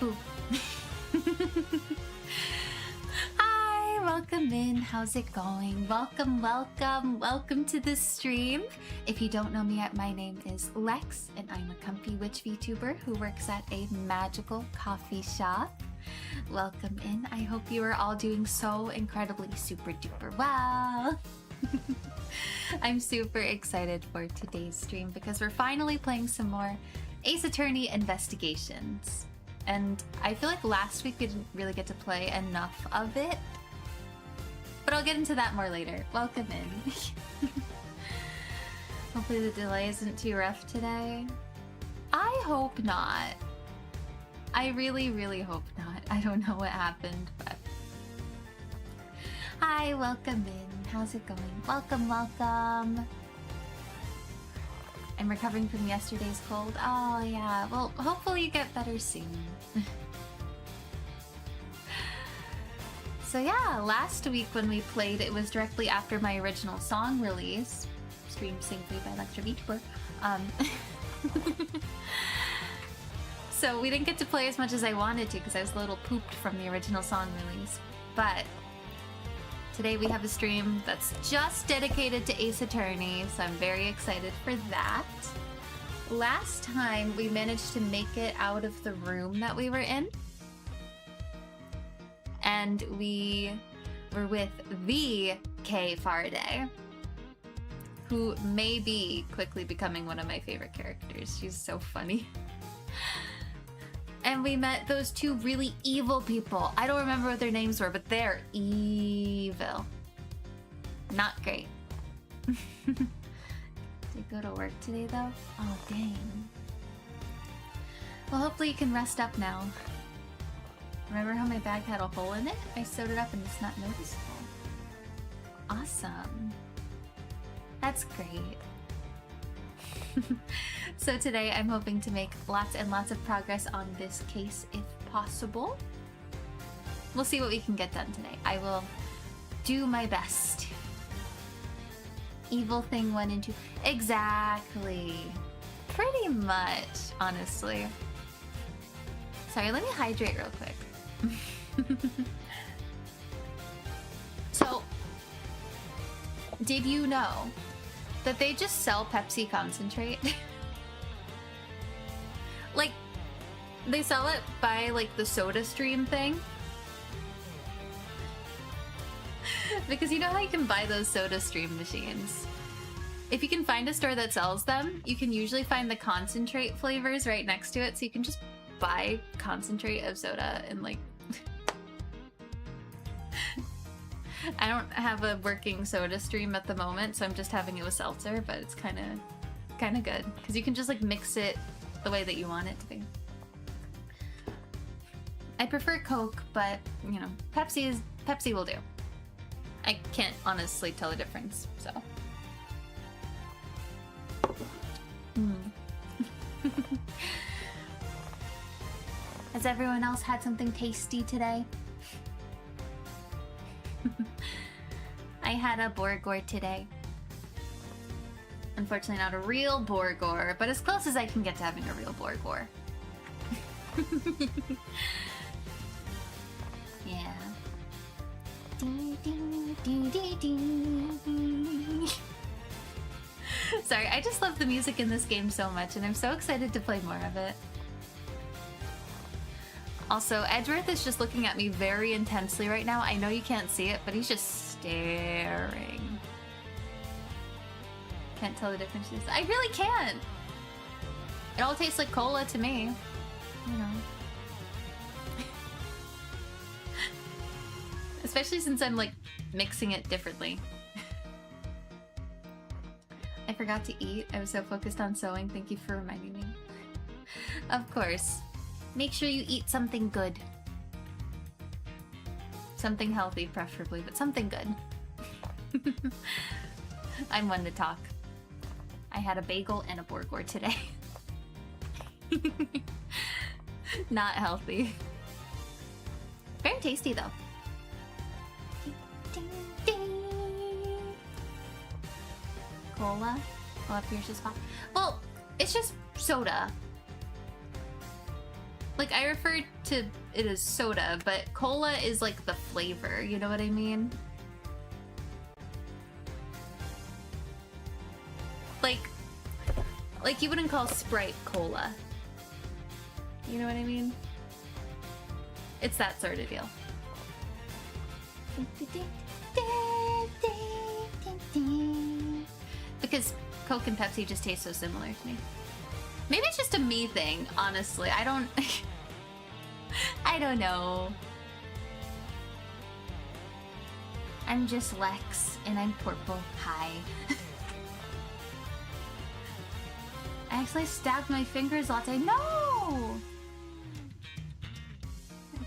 Ooh. Hi, welcome in. How's it going? Welcome, welcome, welcome to this stream. If you don't know me yet, my name is Lex, and I'm a comfy witch VTuber who works at a magical coffee shop. Welcome in. I hope you are all doing so incredibly super duper well. I'm super excited for today's stream because we're finally playing some more Ace Attorney Investigations. And I feel like last week we didn't really get to play enough of it. But I'll get into that more later. Welcome in. Hopefully the delay isn't too rough today. I hope not. I really, really hope not. I don't know what happened, but... Hi, welcome in. How's it going? Welcome, welcome. I'm recovering from yesterday's cold. Oh, yeah. Well, hopefully you get better soon. So yeah, last week when we played, it was directly after my original song release. Streamed safely by Lhexra Vtuber. So we didn't get to play as much as I wanted to because I was a little pooped from the original song release. But today we have a stream that's just dedicated to Ace Attorney, so I'm very excited for that. Last time we managed to make it out of the room that we were in. And we were with the Kay Faraday, who may be quickly becoming one of my favorite characters. She's so funny. And we met those two really evil people. I don't remember what their names were, but they're evil. Not great. Did you go to work today, though? Oh, dang. Well, hopefully you can rest up now. Remember how my bag had a hole in it? I sewed it up and it's not noticeable. Awesome. That's great. So today I'm hoping to make lots and lots of progress on this case if possible. We'll see what we can get done today. I will do my best. Evil thing went into... Exactly. Pretty much, honestly. Sorry, let me hydrate real quick. So, did you know that they just sell Pepsi concentrate? Like, they sell it by, like, the Soda Stream thing. Because you know how you can buy those Soda Stream machines? If you can find a store that sells them, you can usually find the concentrate flavors right next to it, so you can just buy concentrate of soda and, like... I don't have a working Soda Stream at the moment, so I'm just having it with seltzer, but it's kind of good. Because you can just, like, mix it the way that you want it to be. I prefer Coke, but, you know, Pepsi will do. I can't honestly tell the difference, so. Has everyone else had something tasty today? I had a Borgor today. Unfortunately not a real Borgor, but as close as I can get to having a real Borgor. Yeah. Sorry, I just love the music in this game so much, and I'm so excited to play more of it. Also, Edgeworth is just looking at me very intensely right now. I know you can't see it, but he's just staring. Can't tell the differences. I really can't! It all tastes like cola to me. You know. Especially since I'm, like, mixing it differently. I forgot to eat. I was so focused on sewing. Thank you for reminding me. Of course. Make sure you eat something good. Something healthy, preferably, but something good. I'm one to talk. I had a bagel and a Borgor today. Not healthy. Very tasty, though. Cola? Oh, up here's just pop. Well, it's just soda. Like, I refer to it as soda, but cola is like the flavor, you know what I mean? Like you wouldn't call Sprite cola. You know what I mean? It's that sort of deal. Because Coke and Pepsi just taste so similar to me. Maybe it's just a me thing, honestly. I don't know. I'm just Lex, and I'm purple. Hi. I actually stabbed my fingers latte. No! I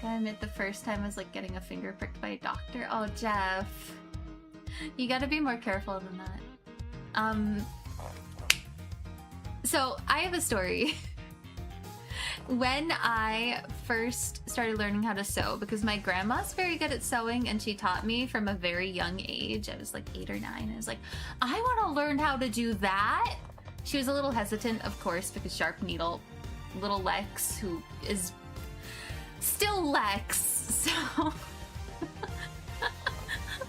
gotta admit, the first time I was like getting a finger pricked by a doctor. Oh, Jeff. You gotta be more careful than that. So I have a story. When I first started learning how to sew, because my grandma's very good at sewing and she taught me from a very young age. I was like 8 or 9. I was like, I want to learn how to do that. She was a little hesitant, of course, because sharp needle, little Lex, who is still Lex, so a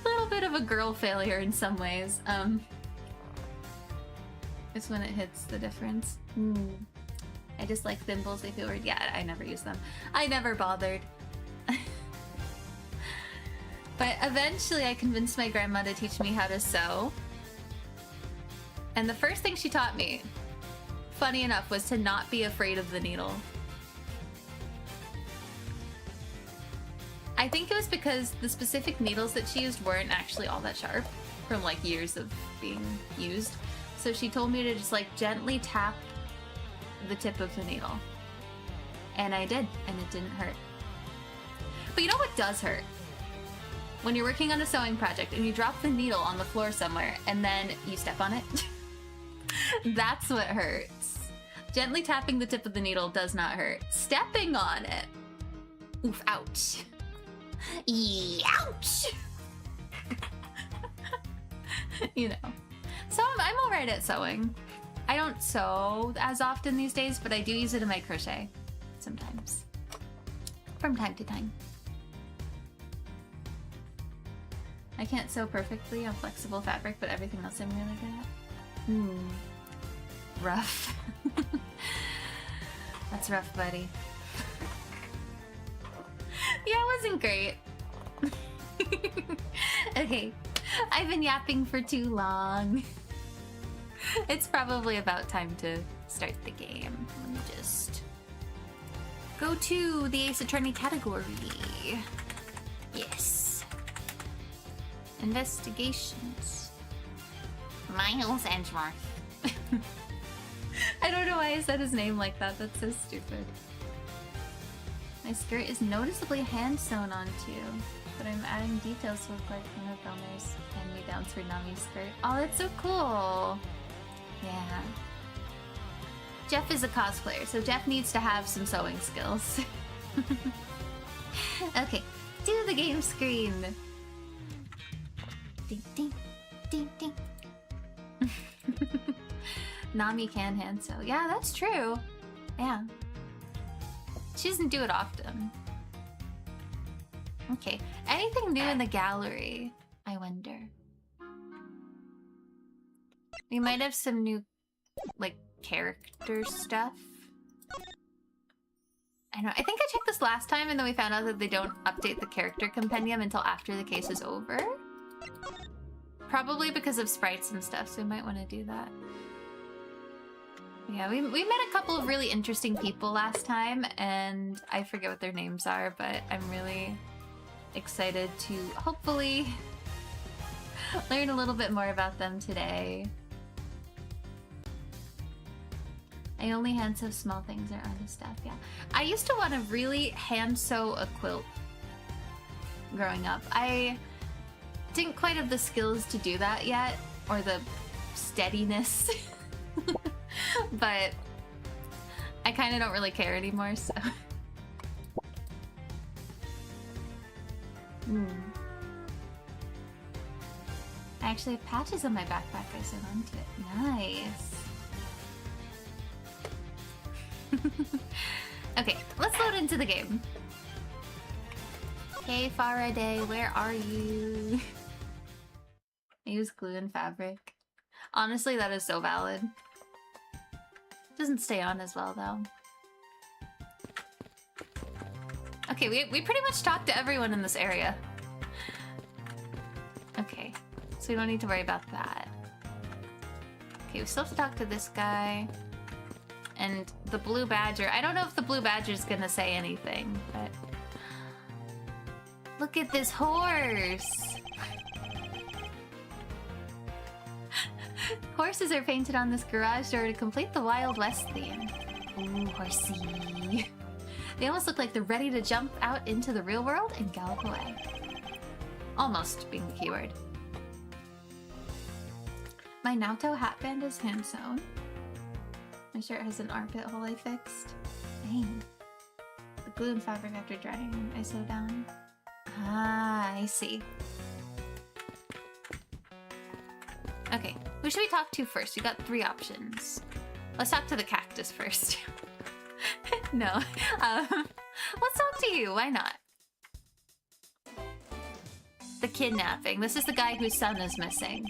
little bit of a girl failure in some ways. It's when it hits the difference. I just like thimbles, they feel weird. Yeah, I never use them. I never bothered. But eventually I convinced my grandma to teach me how to sew. And the first thing she taught me, funny enough, was to not be afraid of the needle. I think it was because the specific needles that she used weren't actually all that sharp from like years of being used. So she told me to just like gently tap the tip of the needle. And I did, and it didn't hurt. But you know what does hurt? When you're working on a sewing project and you drop the needle on the floor somewhere and then you step on it. That's what hurts. Gently tapping the tip of the needle does not hurt. Stepping on it. Oof, ouch. Ouch! You know. So I'm alright at sewing. I don't sew as often these days, but I do use it in my crochet sometimes. From time to time. I can't sew perfectly on flexible fabric, but everything else I'm really good at. Rough. That's rough, buddy. Yeah, it wasn't great. Okay, I've been yapping for too long. It's probably about time to start the game. Let me just go to the Ace Attorney category. Yes. Investigations. Miles Edgeworth. I don't know why I said his name like that. That's so stupid. My skirt is noticeably hand sewn onto, but I'm adding details to look like one of Belner's hand-me-downs for Nami's skirt. Oh, that's so cool. Yeah. Jeff is a cosplayer, so Jeff needs to have some sewing skills. Okay, do the game screen. Ding, ding, ding, ding. Nami can hand sew. Yeah, that's true. Yeah. She doesn't do it often. Okay, anything new in the gallery? I wonder. We might have some new, like, character stuff. I know. I think I checked this last time and then we found out that they don't update the character compendium until after the case is over. Probably because of sprites and stuff, so we might want to do that. Yeah, we met a couple of really interesting people last time, and I forget what their names are, but I'm really excited to hopefully learn a little bit more about them today. I only hand sew small things or other stuff, yeah. I used to want to really hand sew a quilt growing up. I didn't quite have the skills to do that yet, or the steadiness. But I kind of don't really care anymore, so. I actually have patches on my backpack I sewed onto it. Nice. Okay, let's load into the game. Kay Faraday, where are you? I use glue and fabric. Honestly, that is so valid. Doesn't stay on as well, though. Okay, we pretty much talked to everyone in this area. Okay, so we don't need to worry about that. Okay, we still have to talk to this guy. And the blue badger. I don't know if the blue badger's gonna say anything, but... Look at this horse! Horses are painted on this garage door to complete the Wild West theme. Ooh, horsey. They almost look like they're ready to jump out into the real world and gallop away. Almost being the keyword. My Naoto hatband is hand sewn. My shirt has an armpit hole I fixed. Dang. The glue and fabric after drying I sew down. Ah, I see. Okay, who should we talk to first? We got 3 options. Let's talk to the cactus first. No. Let's talk to you. Why not? The kidnapping. This is the guy whose son is missing.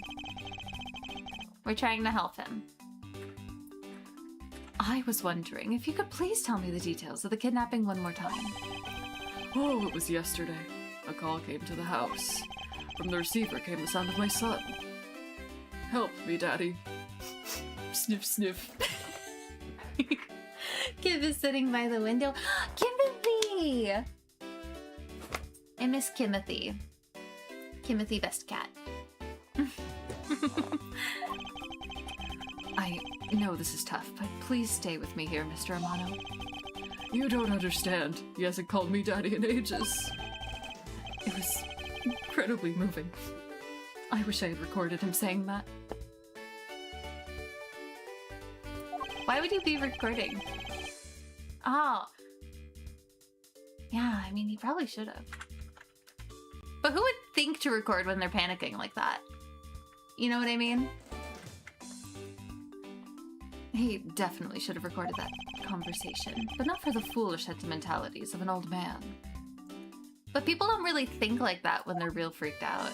We're trying to help him. I was wondering if you could please tell me the details of the kidnapping one more time. Oh, it was yesterday. A call came to the house. From the receiver came the sound of my son. Help me, Daddy. Sniff, sniff. Kib is sitting by the window. Kimothy! I miss Kimothy. Kimothy, best cat. I know this is tough, but please stay with me here, Mr. Amano. You don't understand. He hasn't called me Daddy in ages. It was incredibly moving. I wish I had recorded him saying that. Why would you be recording? Oh. Yeah, I mean, he probably should have. But who would think to record when they're panicking like that? You know what I mean? He definitely should have recorded that conversation, but not for the foolish sentimentalities of an old man. But people don't really think like that when they're real freaked out.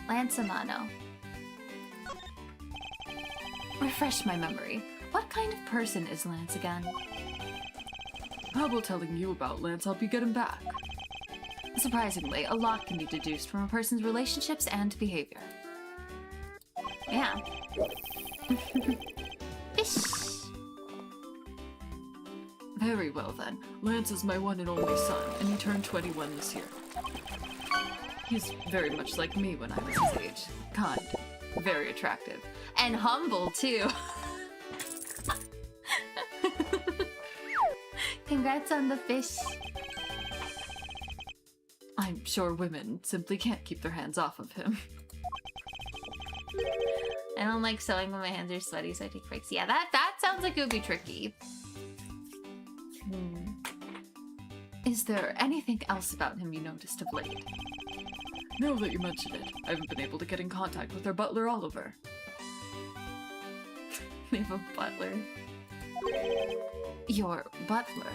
Lance Amano. Refresh my memory. What kind of person is Lance again? How about telling you about Lance help you get him back? Surprisingly, a lot can be deduced from a person's relationships and behavior. Yeah. Fish! Very well then. Lance is my one and only son, and he turned 21 this year. He's very much like me when I was his age. Kind, very attractive, and humble too. Congrats on the fish. I'm sure women simply can't keep their hands off of him. I don't like sewing when my hands are sweaty, so I take breaks. Yeah, that sounds like it would be tricky. Is there anything else about him you noticed of late? Now that you mention it, I haven't been able to get in contact with their butler, Oliver. They have a butler. Your butler?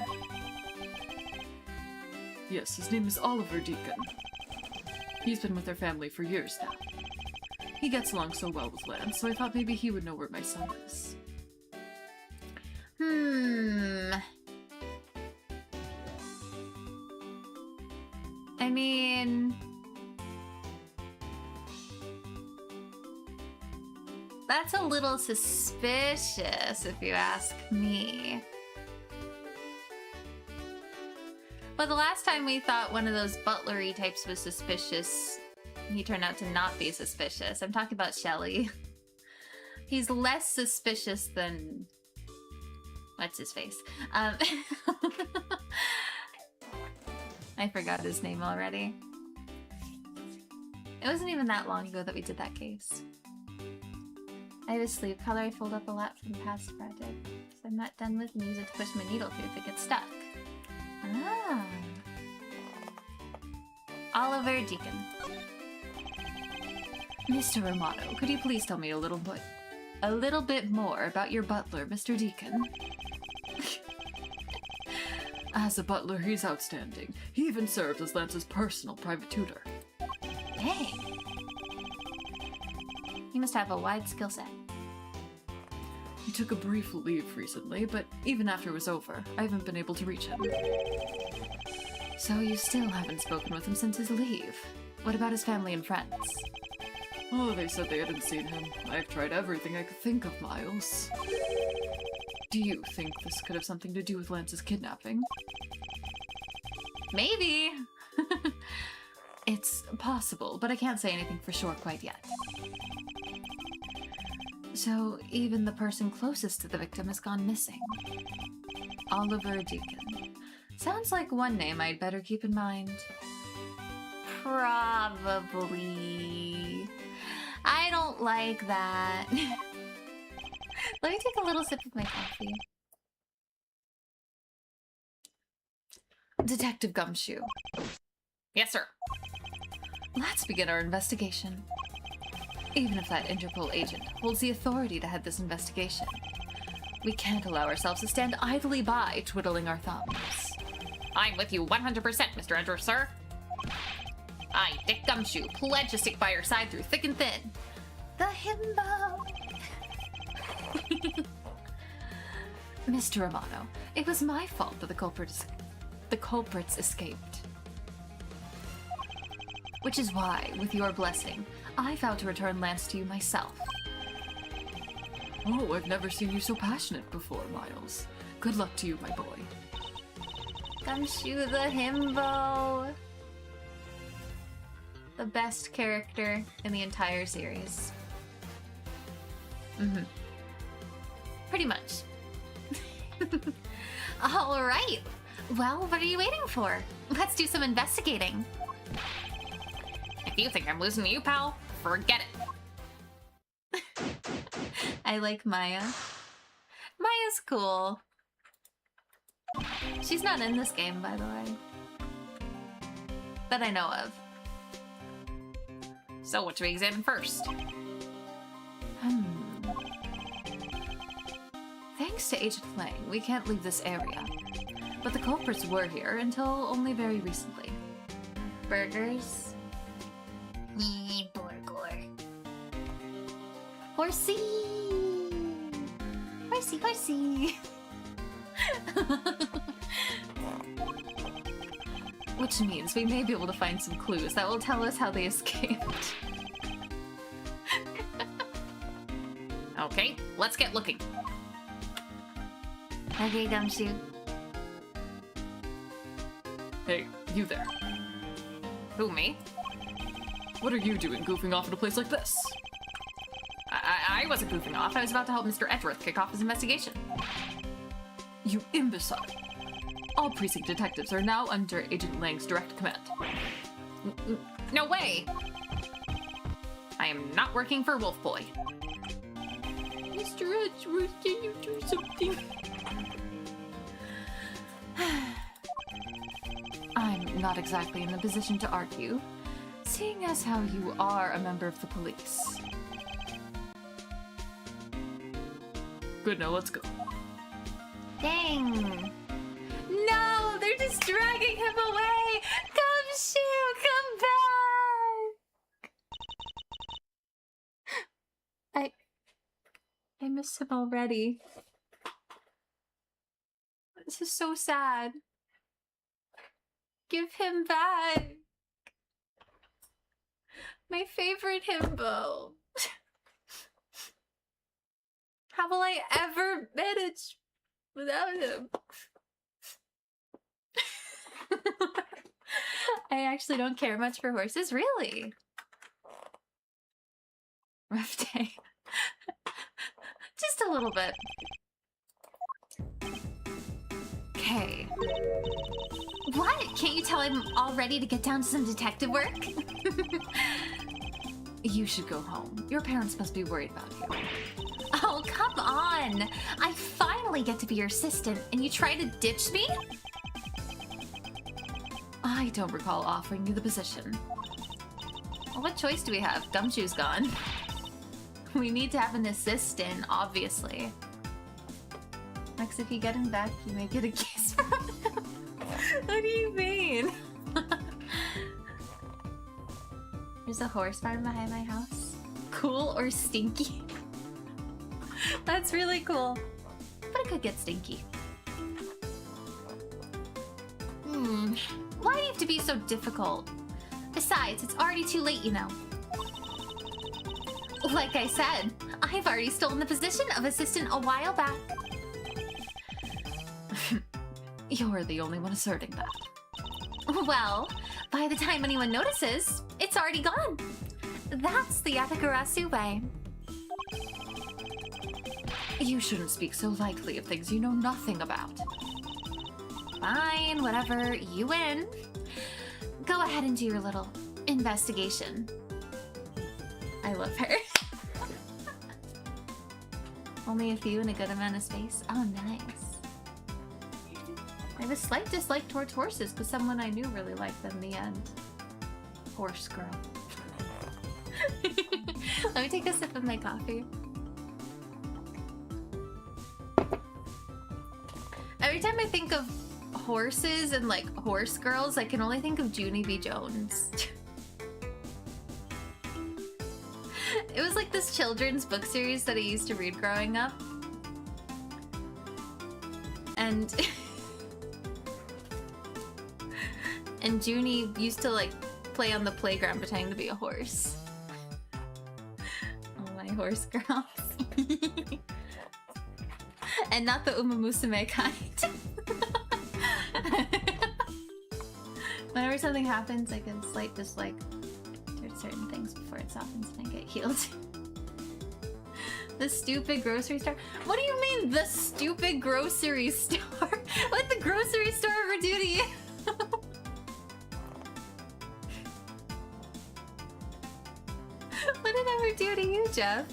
Yes, his name is Oliver Deacon. He's been with their family for years now. He gets along so well with Lance, so I thought maybe he would know where my son is. I mean... that's a little suspicious, if you ask me. But the last time we thought one of those butlery types was suspicious, he turned out to not be suspicious. I'm talking about Shelly. He's less suspicious than... what's his face? I forgot his name already. It wasn't even that long ago that we did that case. I have a sleeve collar I fold up a lot from past project. If I'm not done with, use it to push my needle through if it gets stuck. Ah. Oliver Deacon. Mr. Romano, could you please tell me a little bit more about your butler, Mr. Deacon? As a butler, he's outstanding. He even served as Lance's personal private tutor. Dang. He must have a wide skill set. He took a brief leave recently, but even after it was over, I haven't been able to reach him. So you still haven't spoken with him since his leave? What about his family and friends? Oh, they said they hadn't seen him. I've tried everything I could think of, Miles. Do you think this could have something to do with Lance's kidnapping? Maybe. It's possible, but I can't say anything for sure quite yet. So even the person closest to the victim has gone missing. Oliver Deacon. Sounds like one name I'd better keep in mind. Probably. I don't like that. Let me take a little sip of my coffee. Detective Gumshoe. Yes, sir. Let's begin our investigation. Even if that Interpol agent holds the authority to head this investigation, we can't allow ourselves to stand idly by twiddling our thumbs. I'm with you 100%, Mr. Edward, sir. I, Dick Gumshoe, pledge to stick by your side through thick and thin. The himbo! Mr. Romano, it was my fault that the culprits escaped. Which is why, with your blessing, I vow to return Lance to you myself. Oh, I've never seen you so passionate before, Miles. Good luck to you, my boy. Gumshoe the himbo! The best character in the entire series. Mm-hmm. Pretty much. Alright! Well, what are you waiting for? Let's do some investigating. If you think I'm losing to you, pal, forget it. I like Maya. Maya's cool. She's not in this game, by the way. That I know of. So what should we examine first? Thanks to Agent Lang, we can't leave this area. But the culprits were here until only very recently. Burgers? Burger. Horsey! Horsey, horsey! Which means we may be able to find some clues that will tell us how they escaped. Okay, let's get looking. Okay, Gumshoe. Hey, you there. Who, me? What are you doing goofing off at a place like this? I wasn't goofing off. I was about to help Mr. Edgeworth kick off his investigation. You imbecile. All precinct detectives are now under Agent Lang's direct command. No way! I am not working for Wolf Boy. Mr. Edgeworth, can you do something? I'm not exactly in the position to argue, seeing as how you are a member of the police. Good, now let's go. Dang. No, they're just dragging him away. Gumshoe, come back. I miss him already. This is so sad. Give him back. My favorite himbo. How will I ever manage without him? I actually don't care much for horses, really. Rough day. Just a little bit. Okay. What? Can't you tell I'm all ready to get down to some detective work? You should go home. Your parents must be worried about you. Oh, come on! I finally get to be your assistant, and you try to ditch me? I don't recall offering you the position. Well, what choice do we have? Gumshoe's gone. We need to have an assistant, obviously. Next, if you get him back, you may get a kiss from him. What do you mean? There's a horse farm behind my house. Cool or stinky? That's really cool. But it could get stinky. Why do you have to be so difficult? Besides, it's already too late, you know. Like I said, I've already stolen the position of assistant a while back. You're the only one asserting that. Well, by the time anyone notices, it's already gone. That's the Yatagarasu way. You shouldn't speak so lightly of things you know nothing about. Fine, whatever, you win. Go ahead and do your little investigation. I love her. Only a few and a good amount of space. Oh, nice. I have a slight dislike towards horses because someone I knew really liked them in the end. Horse girl. Let me take a sip of my coffee. Every time I think of horses and like horse girls, I can only think of Junie B. Jones. It was like this children's book series that I used to read growing up. And and Junie used to like play on the playground pretending to be a horse. Oh, my horse girls. And not the Uma Musume kind. Whenever something happens, I can slight dislike towards certain things before it softens and I get healed. The stupid grocery store? What do you mean, the stupid grocery store? What did the grocery store ever do to you? What did it ever do to you, Jeff?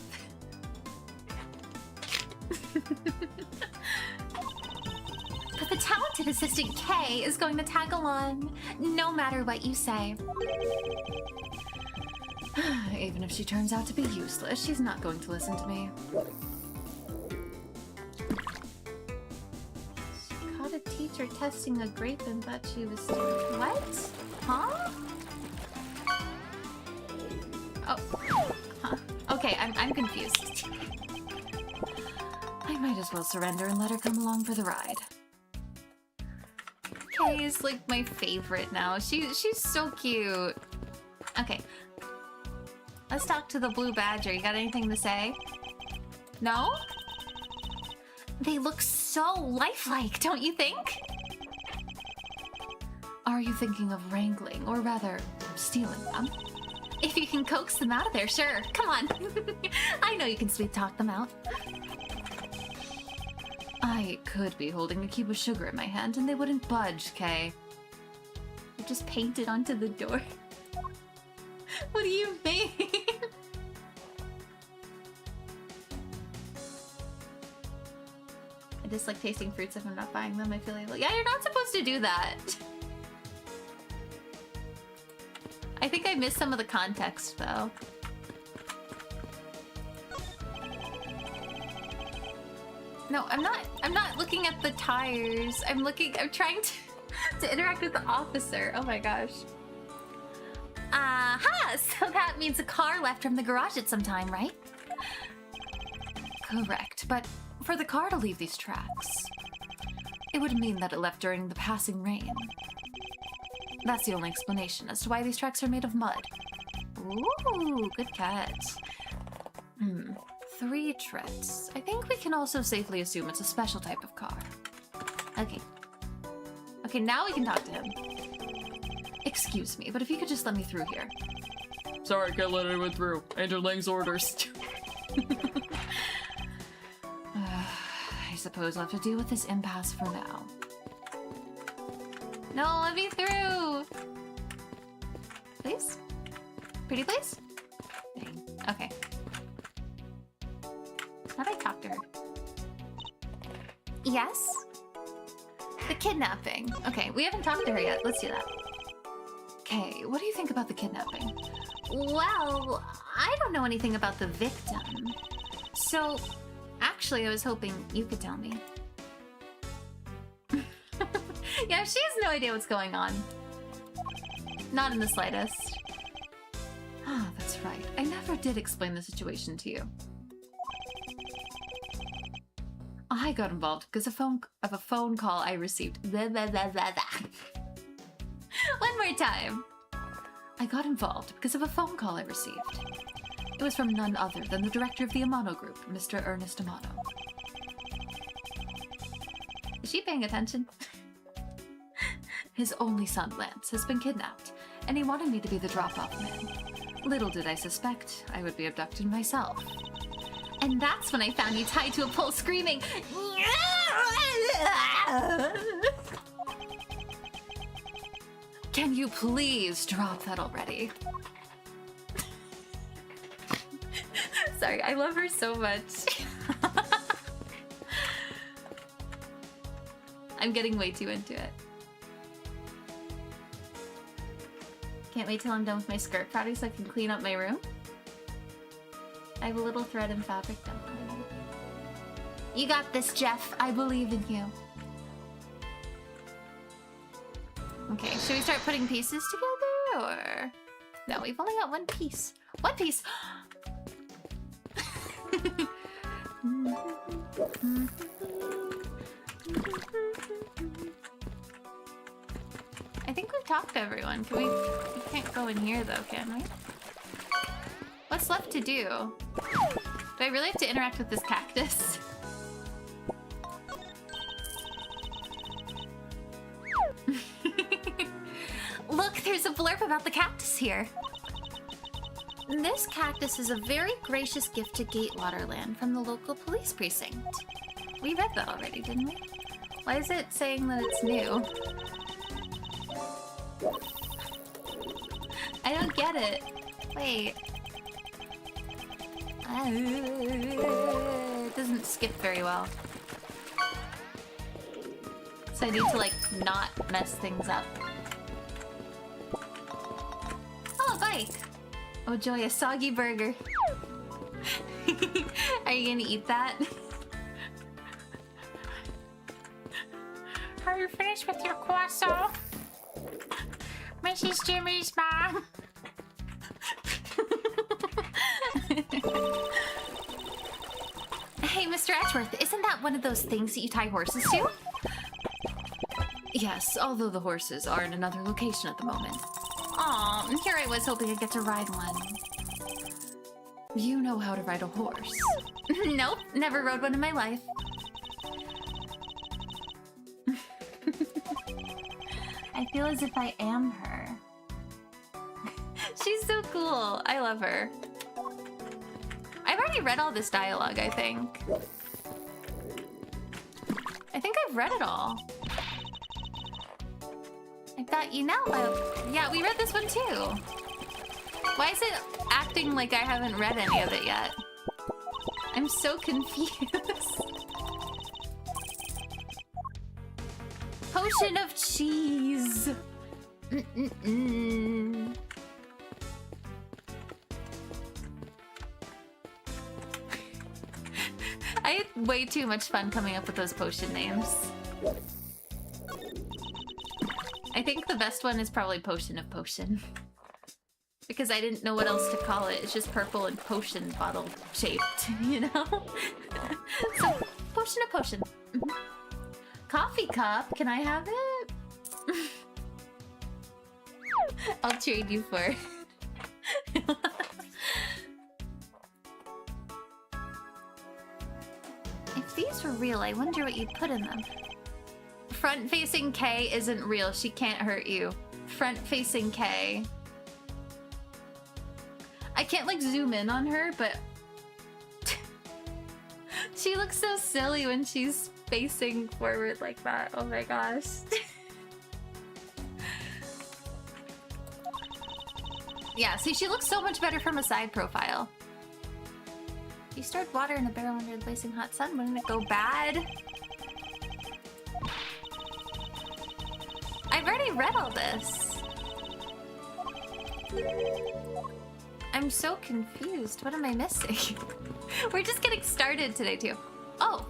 But the talented assistant Kay is going to tag along, no matter what you say. Even if she turns out to be useless, she's not going to listen to me. She caught a teacher testing a grape and thought she was... What? Huh? Oh. Huh. Okay, I'm confused. I might as well surrender and let her come along for the ride. Kay is like my favorite now. She's so cute. Okay. Let's talk to the blue badger. You got anything to say? No? They look so lifelike, don't you think? Are you thinking of wrangling, or rather, stealing them? If you can coax them out of there, sure. Come on. I know you can sweet talk them out. I could be holding a cube of sugar in my hand and they wouldn't budge, Kay. You just painted onto the door. What do you mean? I just like tasting fruits if I'm not buying them. I feel like, yeah, you're not supposed to do that. I think I missed some of the context though. No, I'm not looking at the tires. I'm trying to interact with the officer. Oh my gosh. Aha! So that means a car left from the garage at some time, right? Correct, but for the car to leave these tracks, it would mean that it left during the passing rain. That's the only explanation as to why these tracks are made of mud. Ooh, good catch. 3 treads. I think we can also safely assume it's a special type of car. Okay. Okay, now we can talk to him. Excuse me, but if you could just let me through here. Sorry, can't let anyone through. Angel Lang's orders. I suppose I'll have to deal with this impasse for now. No, let me through! Please? Pretty please? Dang. Okay. How do I talk to her? Yes? The kidnapping. Okay, we haven't talked to her yet. Let's do that. Kay, what do you think about the kidnapping? Well, I don't know anything about the victim. So, actually, I was hoping you could tell me. Yeah, she has no idea what's going on. Not in the slightest. Ah, that's right. I never did explain the situation to you. I got involved because of a phone call I received. Blah, blah, blah, blah, blah. One more time. I got involved because of a phone call I received. It was from none other than the director of the Amano Group, Mr. Ernest Amano. Is she paying attention? His only son, Lance, has been kidnapped, and he wanted me to be the drop-off man. Little did I suspect I would be abducted myself. And that's when I found you tied to a pole screaming. Can you please drop that already? Sorry, I love her so much. I'm getting way too into it. Can't wait till I'm done with my skirt project so I can clean up my room. I have a little thread and fabric done. You got this, Jeff. I believe in you. Okay, should we start putting pieces together, or...? No, we've only got one piece. One piece! I think we've talked to everyone. Can we can't go in here though, can we? What's left to do? Do I really have to interact with this cactus? Look, there's a blurb about the cactus here. This cactus is a very gracious gift to Gatewaterland from the local police precinct. We read that already, didn't we? Why is it saying that it's new? I don't get it. Wait. It doesn't skip very well. So I need to, like, not mess things up. Oh, a bike! Oh joy, a soggy burger. Are you gonna eat that? Are you finished with your croissant? Mrs. Jimmy's mom. Hey, Mr. Edgeworth, isn't that one of those things that you tie horses to? Yes, although the horses are in another location at the moment. Aw, here I was hoping I'd get to ride one. You know how to ride a horse. Nope, never rode one in my life. I feel as if I am her. She's so cool. I love her. I've already read all this dialogue, I think. I think I've read it all. I've got you now. Yeah, we read this one too. Why is it acting like I haven't read any of it yet? I'm so confused. Potion of cheese. I had way too much fun coming up with those potion names. I think the best one is probably Potion of Potion. Because I didn't know what else to call it. It's just purple and potion bottle shaped, you know? So, Potion of Potion. Coffee cup, can I have it? I'll trade you for it. If these were real, I wonder what you'd put in them. Front-facing Kay isn't real. She can't hurt you. Front-facing Kay. I can't, like, zoom in on her, but... she looks so silly when she's facing forward like that. Oh my gosh. Yeah, see, she looks so much better from a side profile. If you stored water in a barrel under the blazing hot sun, wouldn't it go bad? I've already read all this. I'm so confused. What am I missing? We're just getting started today, too. Oh.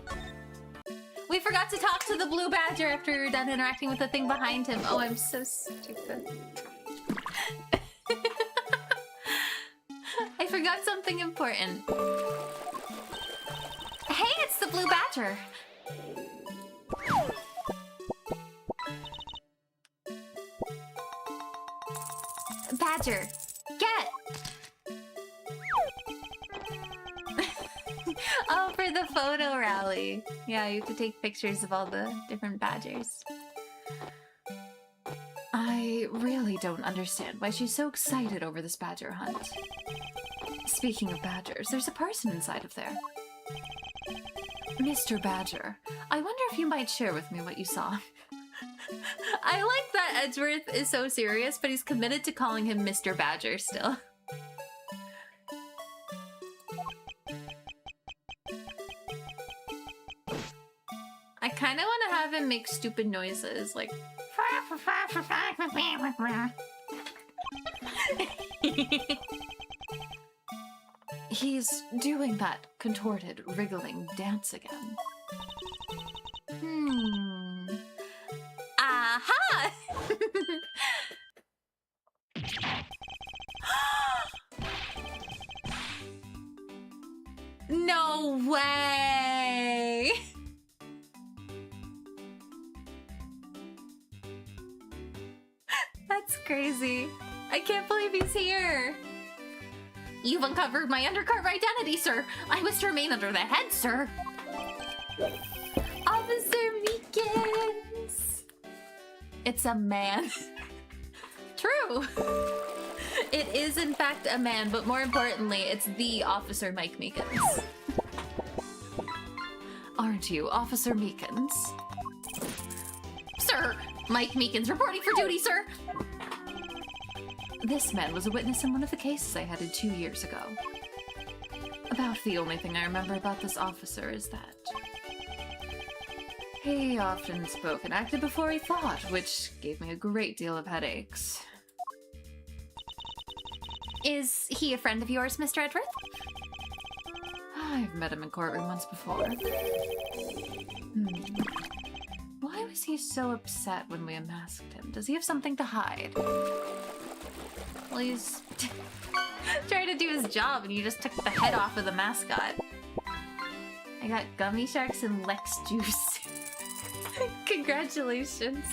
We forgot to talk to the blue badger after we were done interacting with the thing behind him. Oh, I'm so stupid. I forgot something important. Hey, it's the blue badger. Badger, get! Oh, for the photo rally. Yeah, you have to take pictures of all the different badgers. I really don't understand why she's so excited over this badger hunt. Speaking of badgers, there's a person inside of there. Mr. Badger, I wonder if you might share with me what you saw. I like that Edgeworth is so serious, but he's committed to calling him Mr. Badger still. I kind of want to have him make stupid noises, like... He's doing that contorted, wriggling dance again. Aha! No way! That's crazy. I can't believe he's here. You've uncovered my undercover identity, sir. I was to remain under the head, sir. Officer Meekins! It's a man. True. It is in fact a man, but more importantly, it's the Officer Mike Meekins. Aren't you, Officer Meekins? Sir, Mike Meekins reporting for duty, sir. This man was a witness in one of the cases I headed 2 years ago. About the only thing I remember about this officer is that he often spoke and acted before he thought, which gave me a great deal of headaches. Is he a friend of yours, Mr. Edgeworth? I've met him in courtroom once before. Why was he so upset when we unmasked him? Does he have something to hide? Well, he's trying to do his job and you just took the head off of the mascot. I got gummy sharks and Lex juice. Congratulations.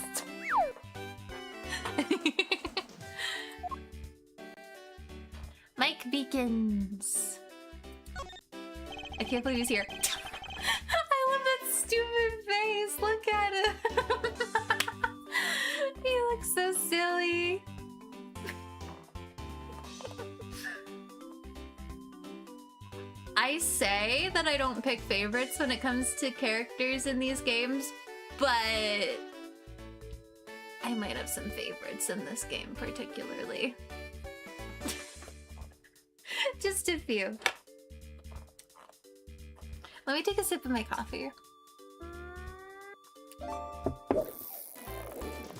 Mike Beacons. I can't believe he's here. I love that stupid face. Look at him. He looks so silly. I say that I don't pick favorites when it comes to characters in these games, but I might have some favorites in this game particularly. Just a few. Let me take a sip of my coffee.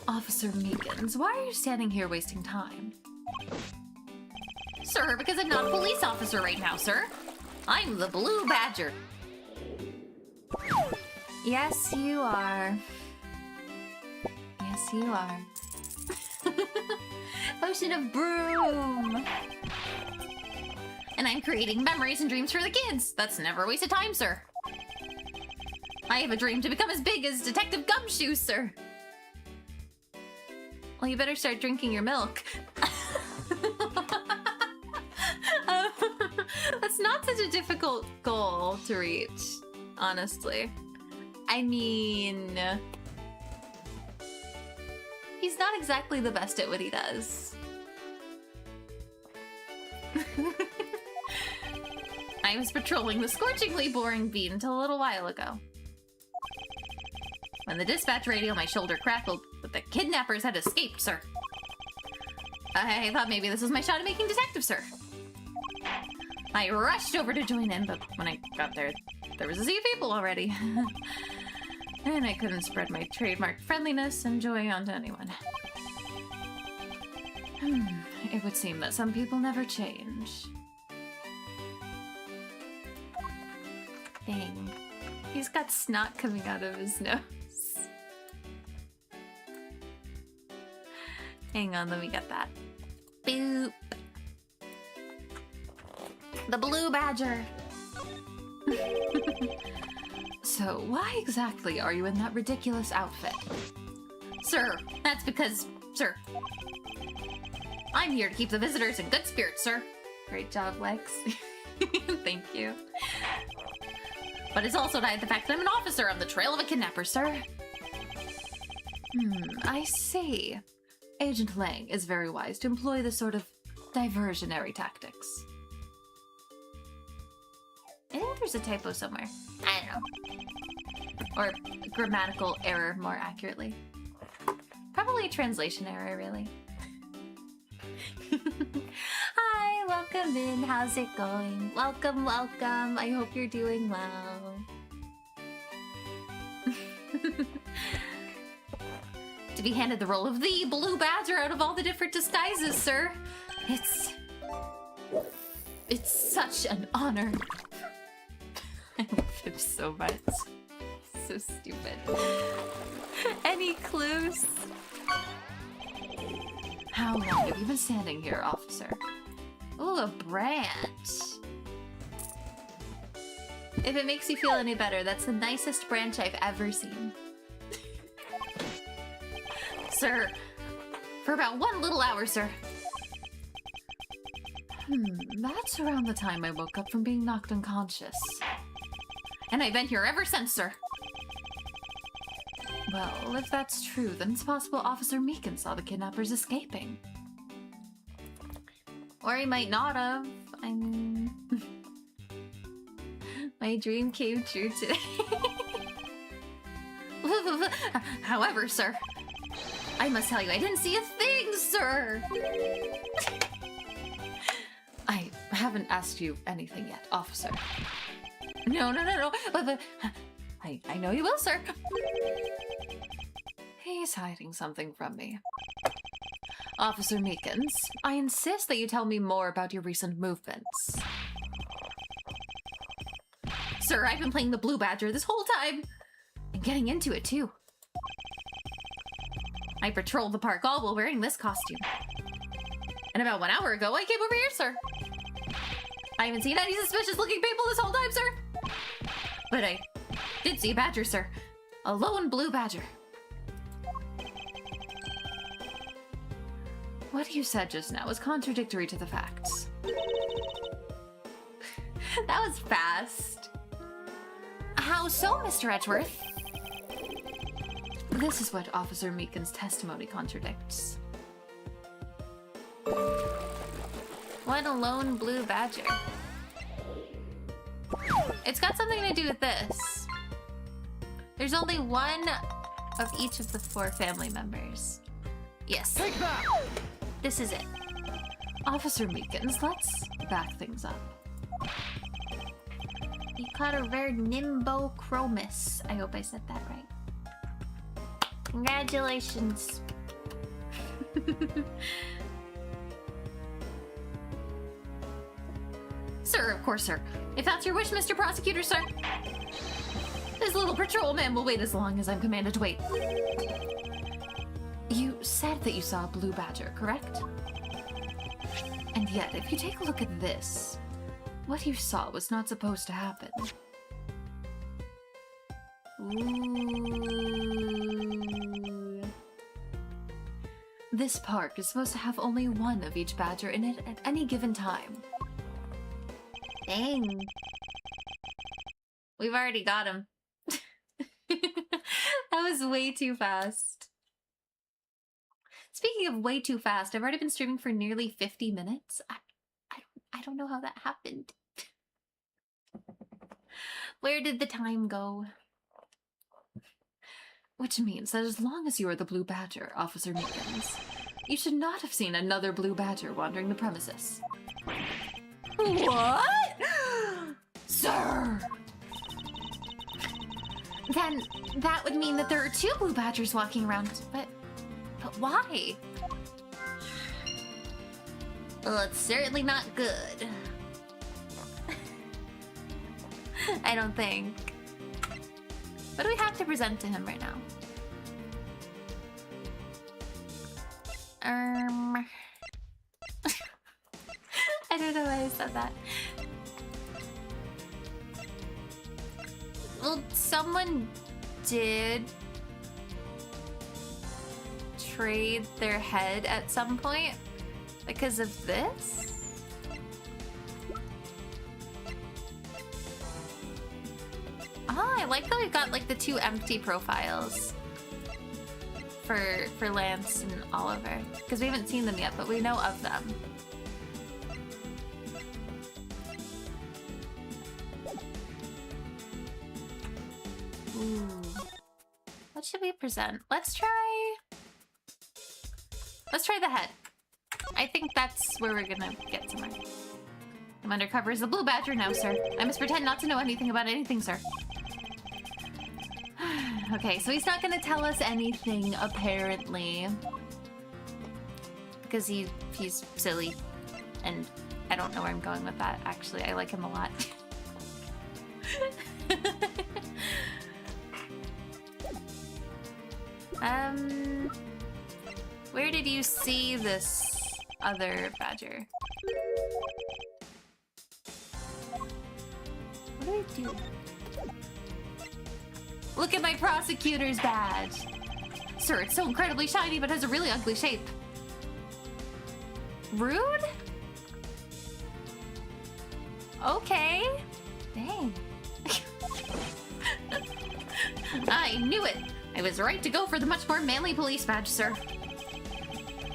Officer Meekins, why are you standing here wasting time? Sir, because I'm not a police officer right now, sir. I'm the Blue Badger. Yes, you are. Yes, you are. Potion of broom. And I'm creating memories and dreams for the kids. That's never a waste of time, sir. I have a dream to become as big as Detective Gumshoe, sir. Well, you better start drinking your milk. That's not such a difficult goal to reach, honestly. I mean, he's not exactly the best at what he does. I was patrolling the scorchingly boring beat until a little while ago. When the dispatch radio, my shoulder crackled, but the kidnappers had escaped, sir. I thought maybe this was my shot at making detective, sir. I rushed over to join in, but when I got there, there was a sea of people already. And I couldn't spread my trademark friendliness and joy onto anyone. It would seem that some people never change. Dang. He he's got snot coming out of his nose. Hang on, let me get that. Boop. The blue badger. So, why exactly are you in that ridiculous outfit? Sir, that's because, sir, I'm here to keep the visitors in good spirits, sir. Great job, Lex. Thank you. But it's also to hide the fact that I'm an officer on the trail of a kidnapper, sir. I see. Agent Lang is very wise to employ this sort of diversionary tactics. I think there's a typo somewhere. I don't know. Or grammatical error, more accurately. Probably a translation error, really. Hi, welcome in. How's it going? Welcome, welcome. I hope you're doing well. To be handed the role of the blue badger out of all the different disguises, sir. It's such an honor. I love him so much. So stupid. Any clues? How long have you been standing here, officer? Ooh, a branch. If it makes you feel any better, that's the nicest branch I've ever seen. Sir, for about 1 little hour, sir. That's around the time I woke up from being knocked unconscious. And I've been here ever since, sir. Well, if that's true, then it's possible Officer Meekin saw the kidnappers escaping. Or he might not have. I mean... my dream came true today. However, sir, I must tell you, I didn't see a thing, sir. I haven't asked you anything yet, officer. No. But I know you will, sir. He's hiding something from me. Officer Meekins, I insist that you tell me more about your recent movements. Sir, I've been playing the blue badger this whole time. And getting into it, too. I patrolled the park all while wearing this costume. And about 1 hour ago, I came over here, sir. I haven't seen any suspicious-looking people this whole time, sir. But I did see a badger, sir. A lone blue badger. What you said just now is contradictory to the facts. That was fast. How so, Mr. Edgeworth? This is what Officer Meekin's testimony contradicts. What a lone blue badger. It's got something to do with this. There's only one of each of the 4 family members. Yes. Take that! This is it. Officer Meekins, let's back things up. You caught a rare Nimbochromis. I hope I said that right. Congratulations. Sir, of course, sir. If that's your wish, Mr. Prosecutor, sir. This little patrolman will wait as long as I'm commanded to wait. You said that you saw a blue badger, correct? And yet, if you take a look at this, what you saw was not supposed to happen. Ooh. This park is supposed to have only one of each badger in it at any given time. Dang. We've already got him. That was way too fast. Speaking of way too fast, I've already been streaming for nearly 50 minutes. I don't know how that happened. Where did the time go? Which means that as long as you are the blue badger, Officer Meekins, you should not have seen another blue badger wandering the premises. What? Sir! Then that would mean that there are 2 blue badgers walking around, but why? Well, it's certainly not good. I don't think. What do we have to present to him right now? I don't know why I said that. Well, someone did trade their head at some point because of this. Oh, I like that we've got like the 2 empty profiles for Lance and Oliver, because we haven't seen them yet, but we know of them. Ooh. What should we present? Let's try the head. I think that's where we're gonna get somewhere. I'm undercover as the Blue Badger now, sir. I must pretend not to know anything about anything, sir. Okay, so he's not gonna tell us anything, apparently. Because he's silly. And I don't know where I'm going with that, actually. I like him a lot. Where did you see this other badger? What do I do? Look at my prosecutor's badge! Sir, it's so incredibly shiny but has a really ugly shape. Rude? Okay. Dang. I knew it! I was right to go for the much more manly police badge, sir.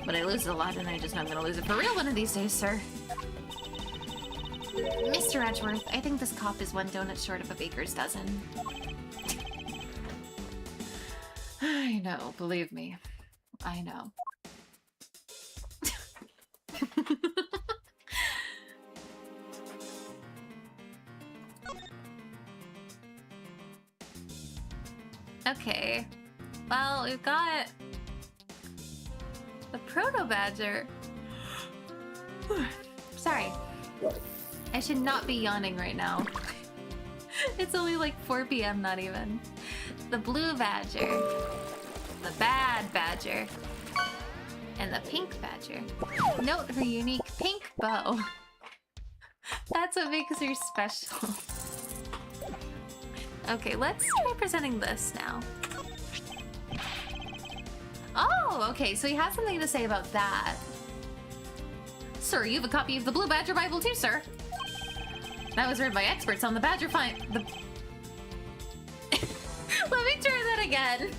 But I lose it a lot, and I just know I'm gonna lose it for real one of these days, sir. Mr. Edgeworth, I think this cop is 1 donut short of a baker's dozen. I know, believe me. I know. Okay. Well, we've got the Proto Badger. Sorry. I should not be yawning right now. It's only like 4 p.m., not even. The Blue Badger. The Bad Badger. And the Pink Badger. Note her unique pink bow. That's what makes her special. Okay, let's try presenting this now. Oh, okay, so he has something to say about that. Sir, you have a copy of the Blue Badger Bible too, sir. That was read by experts on the Badger Let me try that again.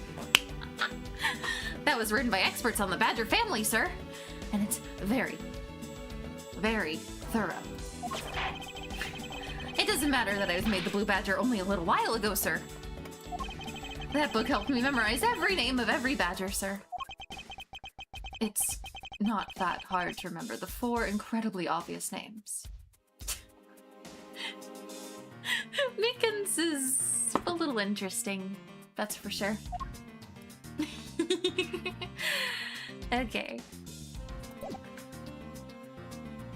That was written by experts on the Badger family, sir. And it's very, very thorough. It doesn't matter that I was made the Blue Badger only a little while ago, sir. That book helped me memorize every name of every badger, sir. It's not that hard to remember the 4 incredibly obvious names. Meekins is a little interesting, that's for sure. Okay.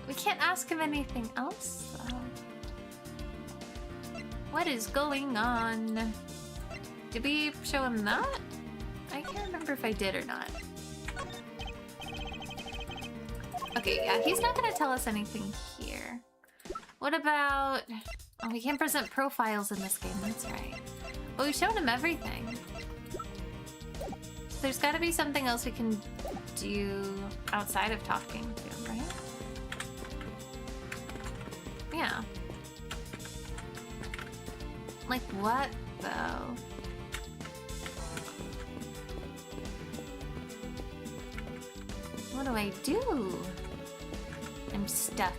We can't ask him anything else, though. What is going on? Did we show him that? I can't remember if I did or not. Okay, yeah, he's not gonna tell us anything here. What about... Oh, we can't present profiles in this game, that's right. But we showed him everything. There's gotta be something else we can do outside of talking to him, right? Yeah. Like what, though? What do I do? I'm stuck.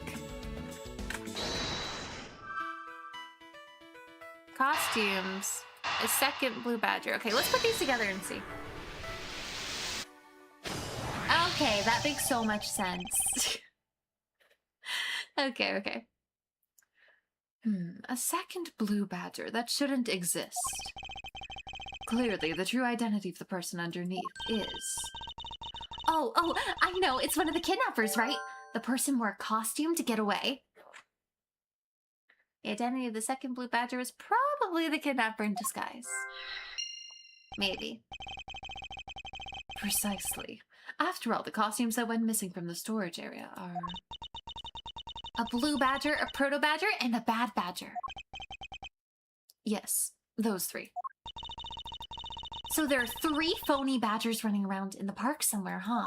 Costumes. A second Blue Badger. Okay, let's put these together and see. Okay, that makes so much sense. Okay. A second Blue Badger that shouldn't exist. Clearly, the true identity of the person underneath is... Oh, I know. It's one of the kidnappers, right? The person wore a costume to get away. The identity of the second Blue Badger is Probably the kidnapper in disguise. Maybe. Precisely. After all, the costumes that went missing from the storage area are... A blue badger, a proto badger, and a bad badger. Yes, those three. So there are 3 phony badgers running around in the park somewhere, huh?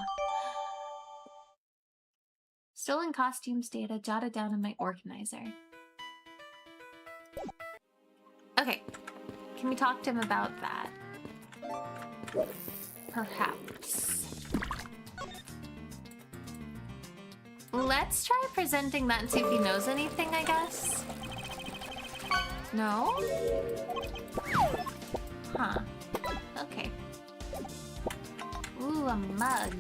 Stolen costumes data jotted down in my organizer. Okay, can we talk to him about that? Perhaps. Let's try presenting that and see if he knows anything, I guess. No? Huh. Okay. Ooh, a mug.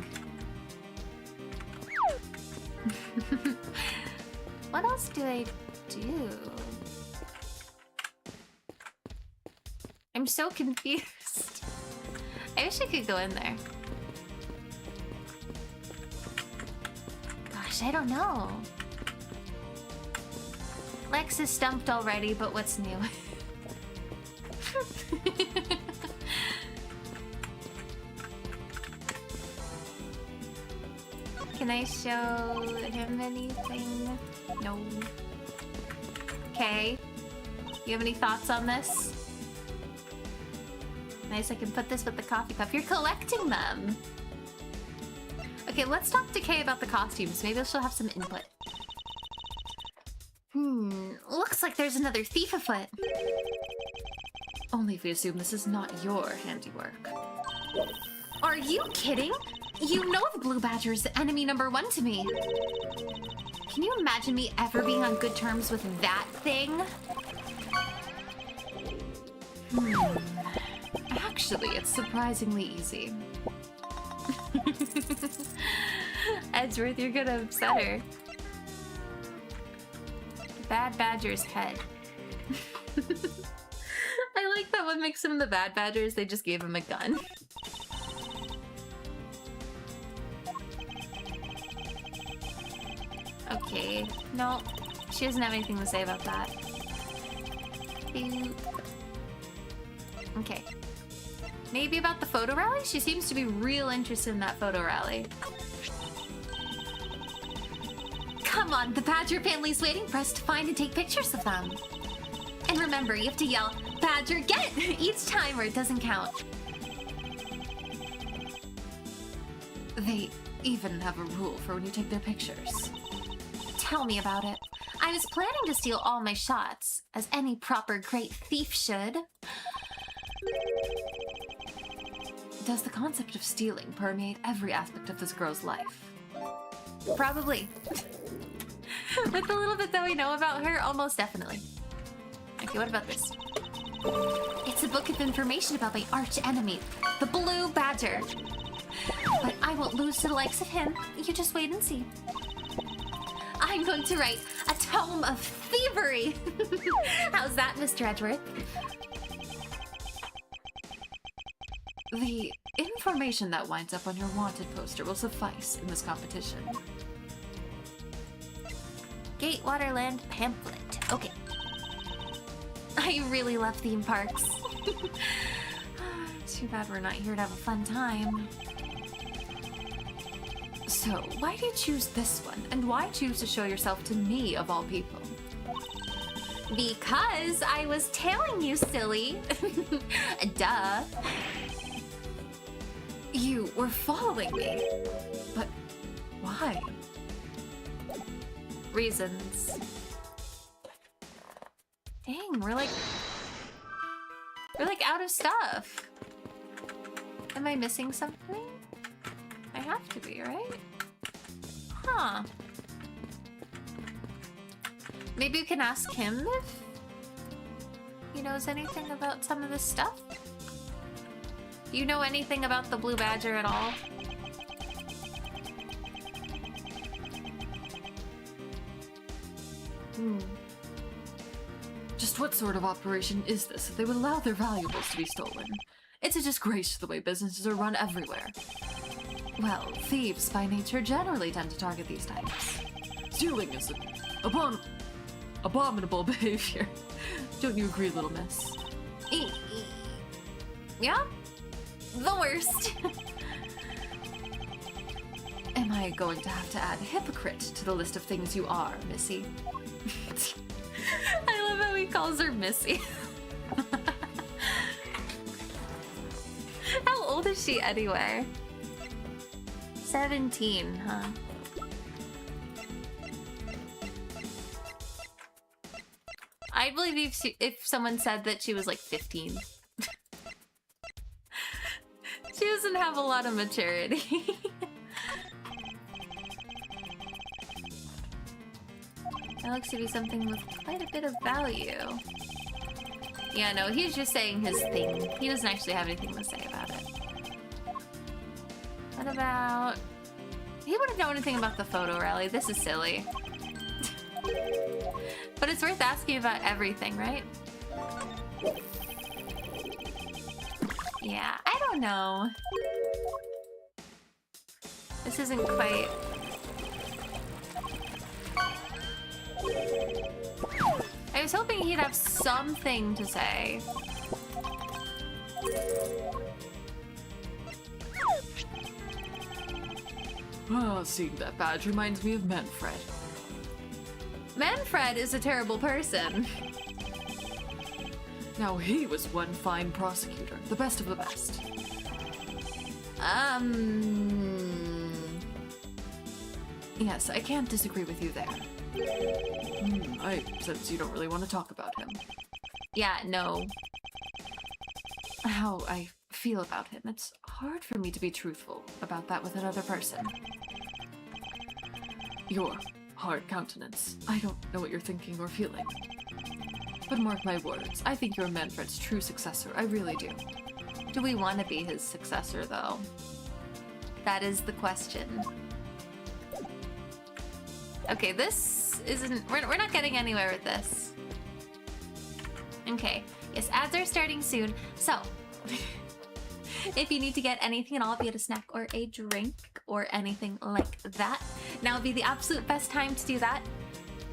What else do I do? I'm so confused. I wish I could go in there. Gosh, I don't know. Lex is stumped already, but what's new? Can I show him anything? No. Okay. You have any thoughts on this? Nice, I can put this with the coffee cup. You're collecting them! Okay, let's talk to Kay about the costumes. Maybe she'll have some input. Looks like there's another thief afoot. Only if we assume this is not your handiwork. Are you kidding? You know the Blue Badger is the enemy #1 to me. Can you imagine me ever being on good terms with that thing? Actually, it's surprisingly easy. Edgeworth, you're gonna upset her. Bad Badger's head. I like that what makes him the bad badgers, they just gave him a gun. Okay. No, she doesn't have anything to say about that. Boop. Okay. Maybe about the photo rally? She seems to be real interested in that photo rally. Come on, the Badger family's waiting for us to find and take pictures of them. And remember, you have to yell, "Badger, get!" each time or it doesn't count. They even have a rule for when you take their pictures. Tell me about it. I was planning to steal all my shots, as any proper great thief should. Does the concept of stealing permeate every aspect of this girl's life? Probably. With the little bit that we know about her, almost definitely. Okay, what about this? It's a book of information about my arch enemy, the Blue Badger. But I won't lose to the likes of him. You just wait and see. I'm going to write a tome of thievery. How's that, Mr. Edgeworth? The information that winds up on your wanted poster will suffice in this competition. Gatewaterland pamphlet. Okay. I really love theme parks. Too bad we're not here to have a fun time. So, why do you choose this one? And why choose to show yourself to me, of all people? Because I was tailing you, silly. Duh. You were following me. But why? Reasons. Dang, we're like out of stuff. Am I missing something? I have to be, right? Huh. Maybe you can ask him if he knows anything about some of this stuff? Do you know anything about the Blue Badger at all? Just what sort of operation is this that they would allow their valuables to be stolen? It's a disgrace to the way businesses are run everywhere. Well, thieves by nature generally tend to target these types. Stealing is Abominable behavior. Don't you agree, little miss? Yeah? The worst. Am I going to have to add hypocrite to the list of things you are, Missy? I love how he calls her Missy. How old is she anyway? 17, huh? I'd believe if someone said that she was like 15. She doesn't have a lot of maturity. That looks to be something with quite a bit of value. Yeah, no, he's just saying his thing. He doesn't actually have anything to say about it. What about... He wouldn't know anything about the photo rally. This is silly. But it's worth asking about everything, right? Yeah, I don't know. This isn't quite... I was hoping he'd have something to say. Oh, seeing that badge reminds me of Manfred. Manfred is a terrible person. Now he was one fine prosecutor, the best of the best. Yes, I can't disagree with you there. I sense you don't really want to talk about him. Yeah, no. How I feel about him, it's hard for me to be truthful about that with another person. Your hard countenance. I don't know what you're thinking or feeling. But mark my words, I think you're Manfred's true successor, I really do. Do we want to be his successor, though? That is the question. Okay, this isn't... We're not getting anywhere with this. Okay. Yes, ads are starting soon. So, if you need to get anything at all, be it a snack or a drink or anything like that, now would be the absolute best time to do that.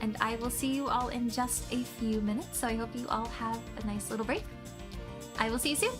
And I will see you all in just a few minutes. So I hope you all have a nice little break. I will see you soon.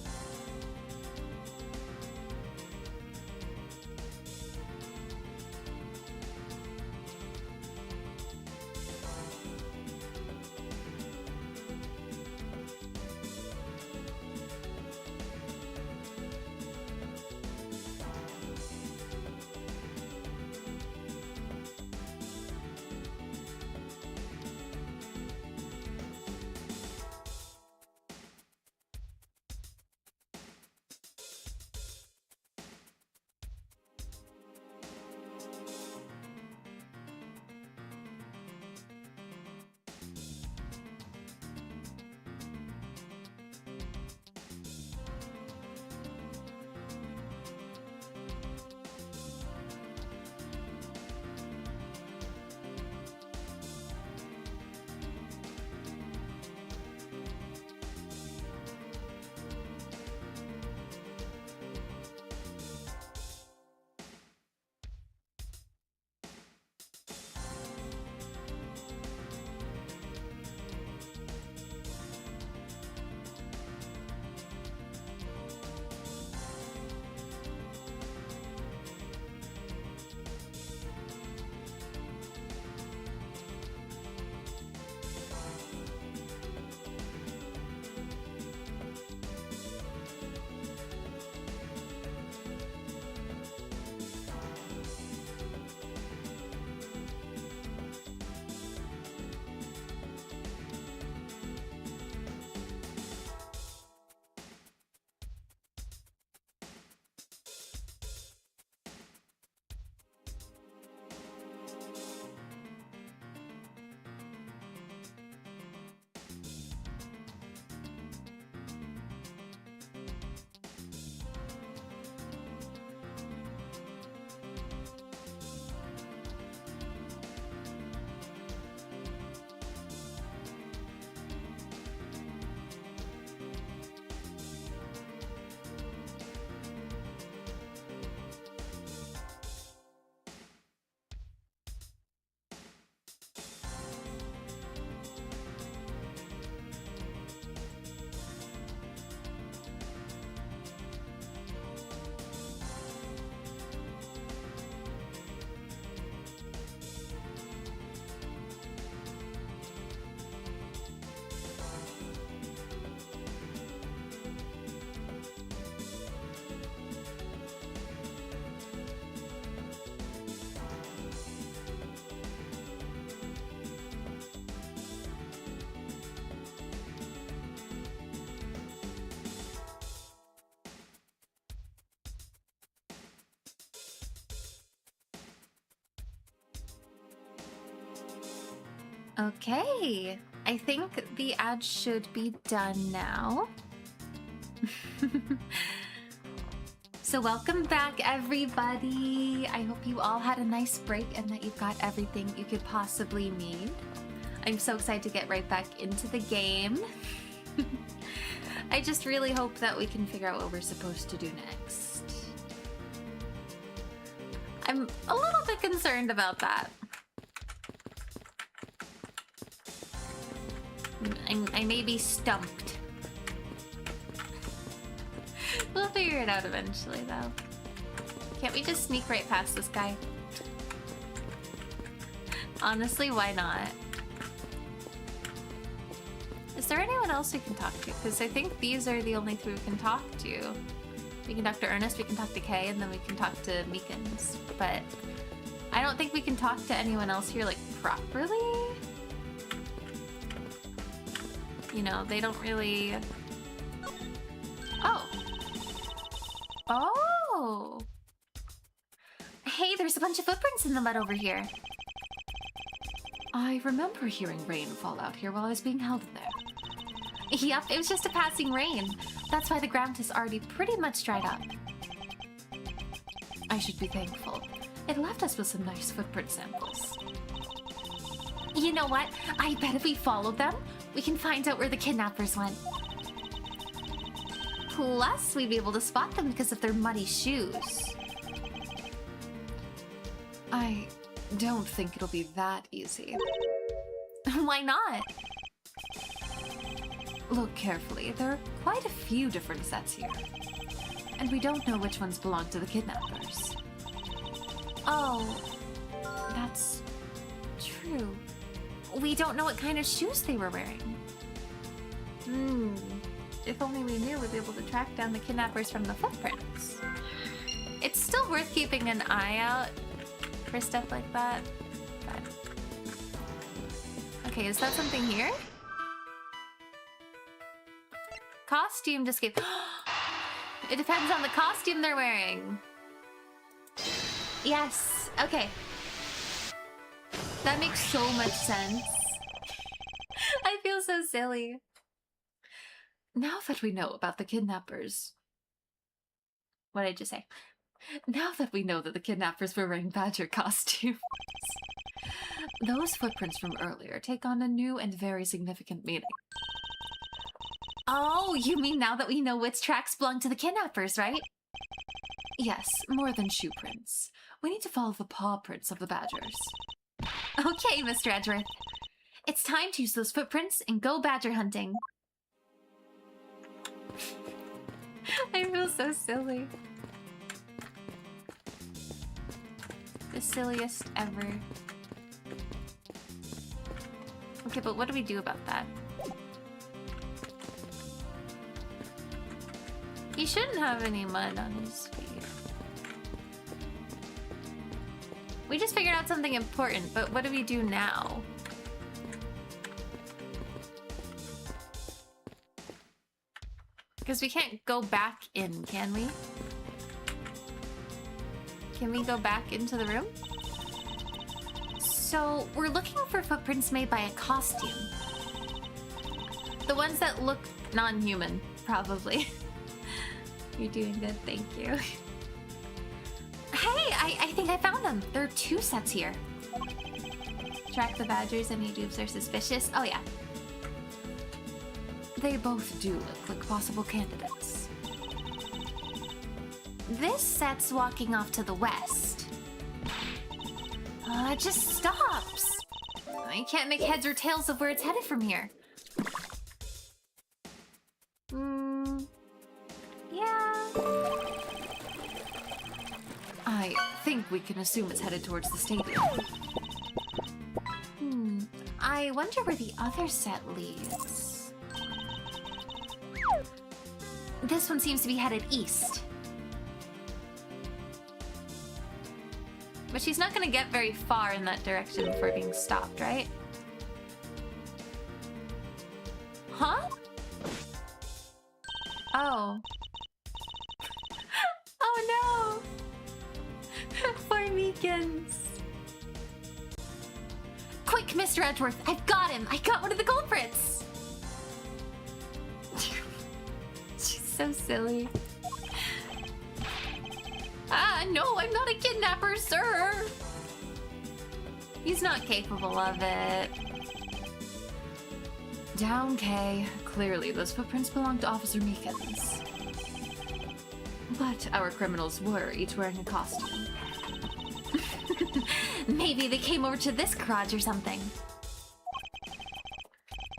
Okay, I think the ad should be done now. So welcome back, everybody. I hope you all had a nice break and that you've got everything you could possibly need. I'm so excited to get right back into the game. I just really hope that we can figure out what we're supposed to do next. I'm a little bit concerned about that. I may be stumped. We'll figure it out eventually, though. Can't we just sneak right past this guy? Honestly, why not? Is there anyone else we can talk to? Because I think these are the only three we can talk to. We can talk to Ernest, we can talk to Kay, and then we can talk to Meekins. But I don't think we can talk to anyone else here, like, properly. You know, they don't really... Oh! Oh! Hey, there's a bunch of footprints in the mud over here. I remember hearing rain fall out here while I was being held in there. Yep, it was just a passing rain. That's why the ground has already pretty much dried up. I should be thankful. It left us with some nice footprint samples. You know what? I bet if we followed them, we can find out where the kidnappers went. Plus, we'd be able to spot them because of their muddy shoes. I don't think it'll be that easy. Why not? Look carefully. There are quite a few different sets here. And we don't know which ones belong to the kidnappers. Oh, that's true. We don't know what kind of shoes they were wearing. If only we knew, we'd be able to track down the kidnappers from the footprints. It's still worth keeping an eye out for stuff like that. But... okay, is that something here? Costume escape. It depends on the costume they're wearing. Yes, okay. That makes so much sense. I feel so silly. Now that we know about the kidnappers... What did I just say? Now that we know that the kidnappers were wearing badger costumes, those footprints from earlier take on a new and very significant meaning. Oh, you mean now that we know which tracks belong to the kidnappers, right? Yes, more than shoe prints. We need to follow the paw prints of the badgers. Okay, Mr. Edgeworth. It's time to use those footprints and go badger hunting. I feel so silly. The silliest ever. Okay, but what do we do about that? He shouldn't have any mud on his feet. We just figured out something important, but what do we do now? Because we can't go back in, can we? Can we go back into the room? So, we're looking for footprints made by a costume. The ones that look non-human, probably. You're doing good, thank you. Hey, I think I found them. There are 2 sets here. Track the badgers, any dupes are suspicious. Oh yeah. They both do look like possible candidates. This set's walking off to the west. It just stops. I can't make heads or tails of where it's headed from here. Yeah. I think we can assume it's headed towards the stadium. I wonder where the other set leads. This one seems to be headed east. But she's not gonna get very far in that direction before being stopped, right? Huh? Oh. Oh no! Poor Meekins. Quick! Quick, Mr. Edgeworth, I've got him! I got one of the culprits! She's so silly. Ah, no, I'm not a kidnapper, sir! He's not capable of it. Down, Kay. Clearly, those footprints belong to Officer Meekins. But our criminals were each wearing a costume. Maybe they came over to this garage or something.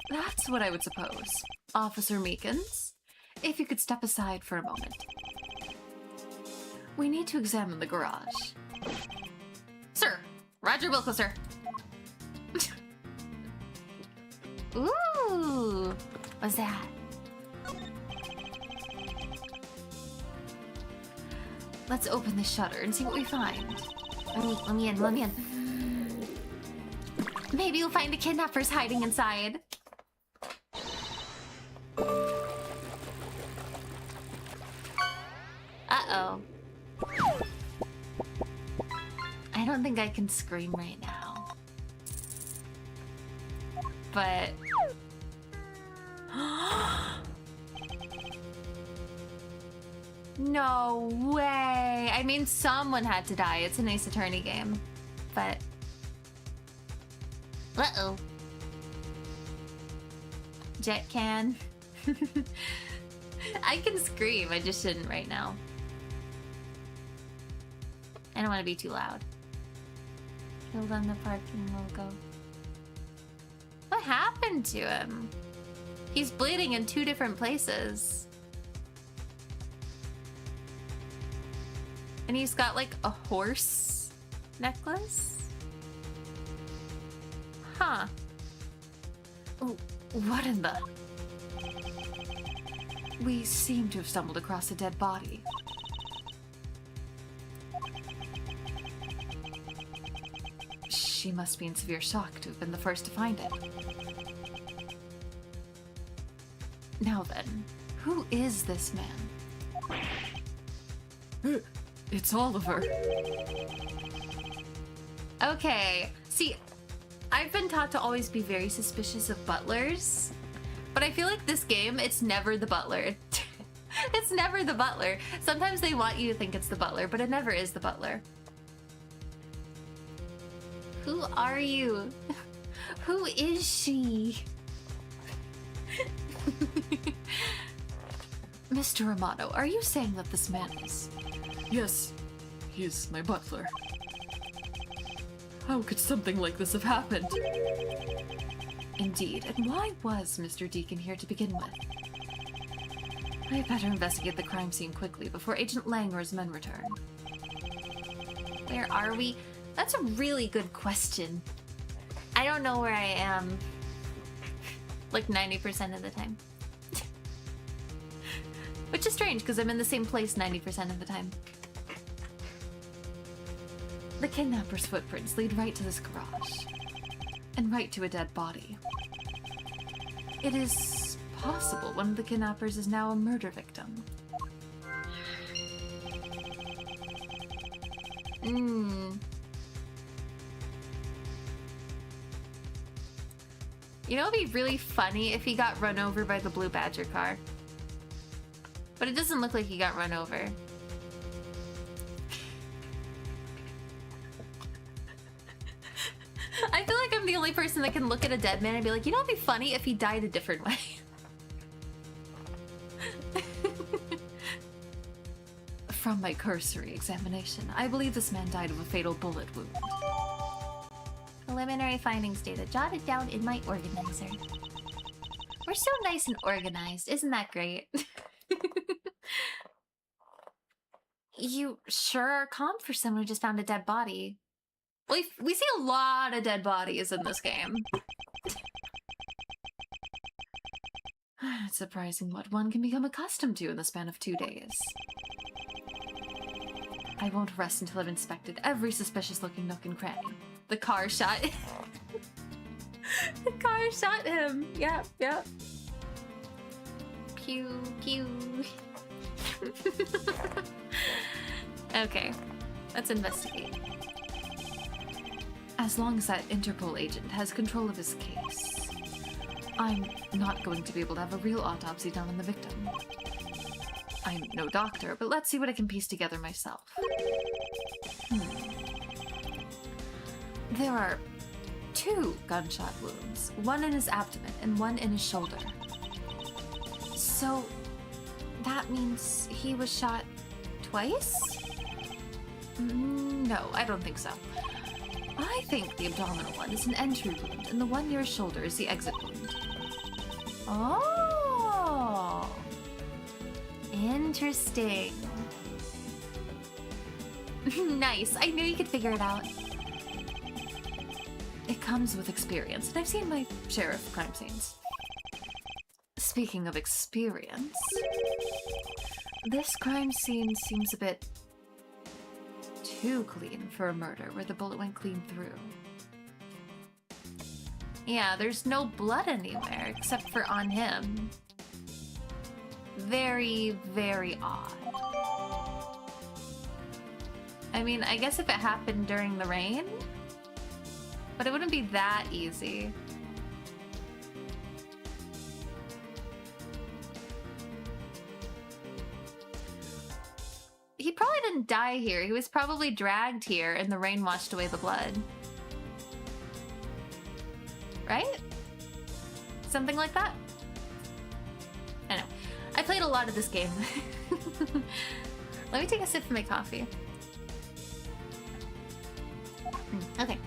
That's what I would suppose. Officer Meekins, if you could step aside for a moment. We need to examine the garage. Sir, Roger Wilco, sir. Ooh, what's that? Let's open the shutter and see what we find. Let me in. Maybe you'll find the kidnappers hiding inside. Uh-oh. I don't think I can scream right now. But... no way! I mean, someone had to die. It's an Ace Attorney game. But... uh-oh. Jet can. I can scream, I just shouldn't right now. I don't want to be too loud. Killed on the parking logo. What happened to him? He's bleeding in 2 different places. And he's got like a horse necklace? Huh. Oh, what in the... We seem to have stumbled across a dead body. She must be in severe shock to have been the first to find it. Now then, who is this man? It's Oliver. Okay, see, I've been taught to always be very suspicious of butlers, but I feel like this game, it's never the butler. It's never the butler. Sometimes they want you to think it's the butler, but it never is the butler. Who are you? Who is she? Mr. Romano, are you saying that this man is... Yes, he's my butler. How could something like this have happened? Indeed, and why was Mr. Deacon here to begin with? I had better investigate the crime scene quickly before Agent Lang or his men return. Where are we? That's a really good question. I don't know where I am. Like 90% of the time. Which is strange, because I'm in the same place 90% of the time. The kidnapper's footprints lead right to this garage. And right to a dead body. It is possible one of the kidnappers is now a murder victim. You know, it'd be really funny if he got run over by the Blue Badger car. But it doesn't look like he got run over. I feel like I'm the only person that can look at a dead man and be like, you know, it'd be funny if he died a different way. From my cursory examination, I believe this man died of a fatal bullet wound. Preliminary findings data jotted down in my organizer. We're so nice and organized, isn't that great? You sure are calm for someone who just found a dead body. Well, we see a lot of dead bodies in this game. It's surprising what one can become accustomed to in the span of 2 days. I won't rest until I've inspected every suspicious-looking nook and cranny. The car shot. The car shot him. Yep, yep. Pew, pew. Okay, let's investigate. As long as that Interpol agent has control of his case, I'm not going to be able to have a real autopsy done on the victim. I'm no doctor, but let's see what I can piece together myself. There are 2 gunshot wounds, one in his abdomen and one in his shoulder. So that means he was shot twice? No, I don't think so. I think the abdominal one is an entry wound, and the one near his shoulder is the exit wound. Oh, interesting. Nice. I knew you could figure it out. It comes with experience, and I've seen my share of crime scenes. Speaking of experience, this crime scene seems a bit too clean for a murder where the bullet went clean through. Yeah, there's no blood anywhere except for on him. Very, very odd. I mean, I guess if it happened during the rain, but it wouldn't be that easy. He probably didn't die here. He was probably dragged here and the rain washed away the blood. Right? Something like that? I know. I played a lot of this game. Let me take a sip of my coffee. Okay.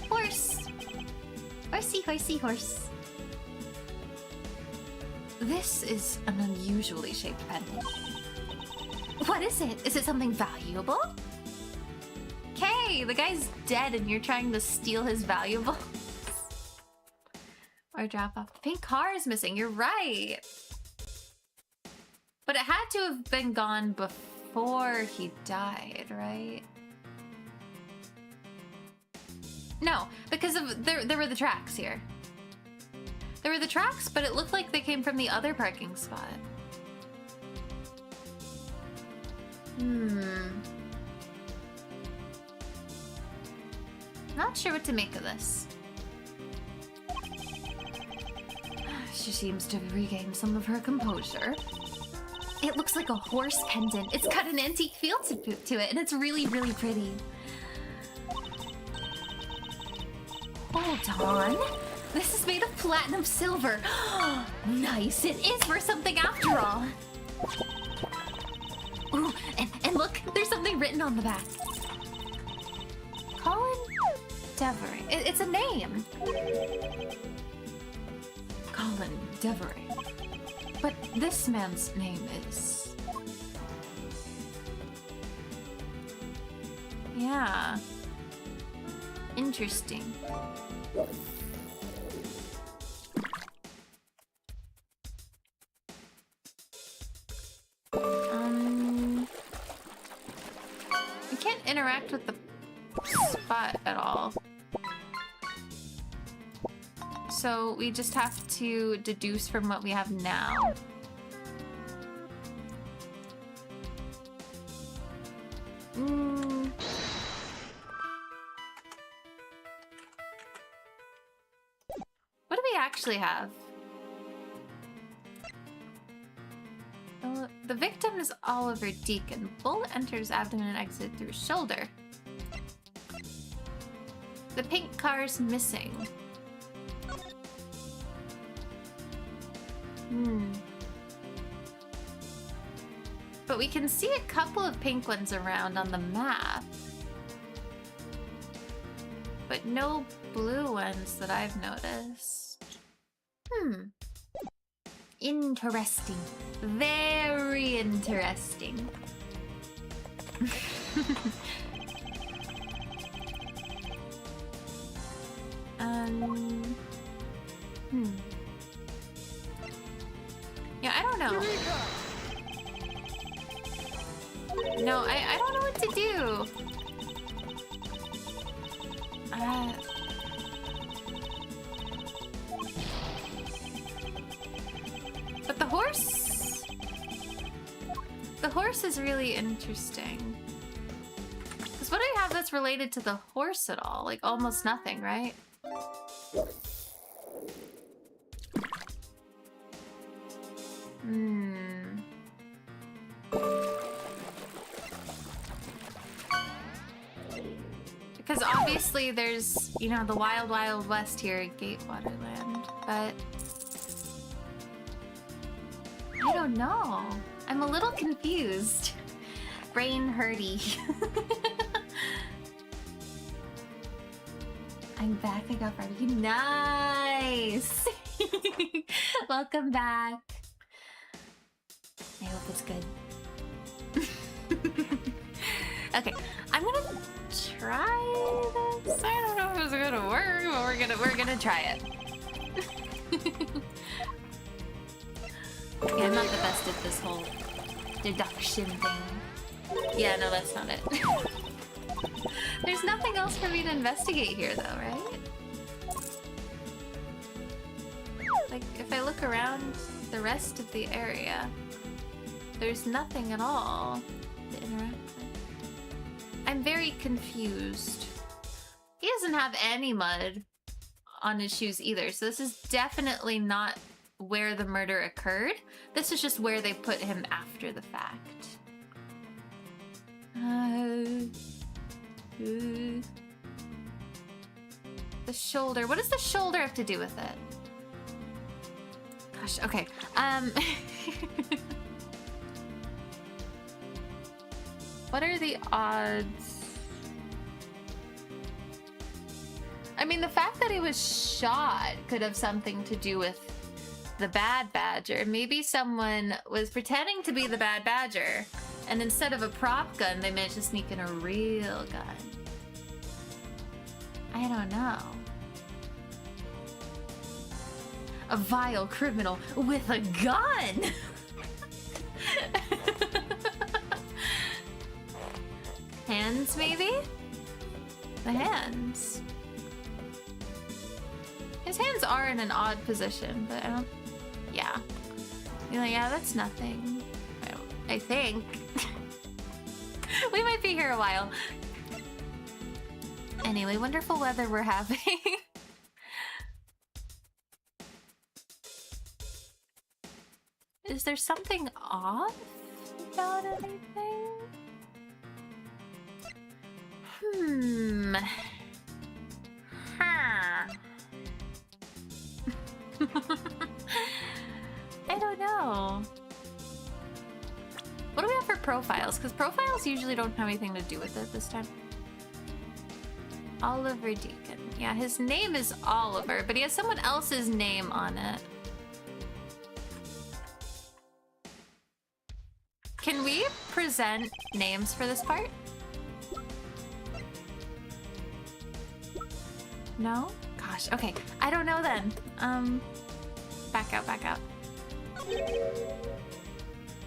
Horse! Horsey, horsey, horse. This is an unusually shaped pendant. What is it? Is it something valuable? Kay, the guy's dead and you're trying to steal his valuables. Or drop off. The pink car is missing, you're right. But it had to have been gone before he died, right? No, because of there were the tracks here. There were the tracks, but it looked like they came from the other parking spot. Not sure what to make of this. She seems to have regained some of her composure. It looks like a horse pendant. It's got an antique feel to it, and it's really, really pretty. Hold on. This is made of platinum silver. Nice, it is worth something after all. Ooh, and look, there's something written on the back. Colin Devery. It's a name. Colin Devery. But this man's name is... Yeah. Interesting. We can't interact with the spot at all. So we just have to deduce from what we have now. What do we actually have? The victim is Oliver Deacon. Bullet enters abdomen and exit through shoulder. The pink car's missing. But we can see a couple of pink ones around on the map. But no blue ones that I've noticed. Interesting. Very interesting. Yeah, I don't know. No, I don't know what to do. But the horse is really interesting. that's related to the horse at all. Like, almost nothing, right? Because obviously there's, you know, the wild, wild west here at Gatewaterland, but I don't know. I'm a little confused. Brain hurty. I'm back. I got barbecue. Nice. Welcome back. I hope it's good. Okay, I'm gonna try this. I don't know if it's gonna work, but we're gonna try it. Yeah, I'm not the best at this whole deduction thing. Yeah, no, that's not it. There's nothing else for me to investigate here, though, right? Like, if I look around the rest of the area, there's nothing at all to interact with. I'm very confused. He doesn't have any mud on his shoes either, so this is definitely not where the murder occurred. This is just where they put him after the fact. The shoulder. What does the shoulder have to do with it? Gosh, okay. What are the odds? I mean, the fact that he was shot could have something to do with the bad badger. Maybe someone was pretending to be the bad badger, and instead of a prop gun, they managed to sneak in a real gun. I don't know. A vile criminal with a gun! Hands, maybe? The hands. His hands are in an odd position, but I don't... Yeah. You're like, yeah, that's nothing. I think. We might be here a while. Anyway, wonderful weather we're having. Is there something off about anything? I don't know. What do we have for profiles? Because profiles usually don't have anything to do with it this time. Oliver Deacon. Yeah, his name is Oliver, but he has someone else's name on it. Can we present names for this part? No? Gosh, okay. I don't know then. Back out, back out.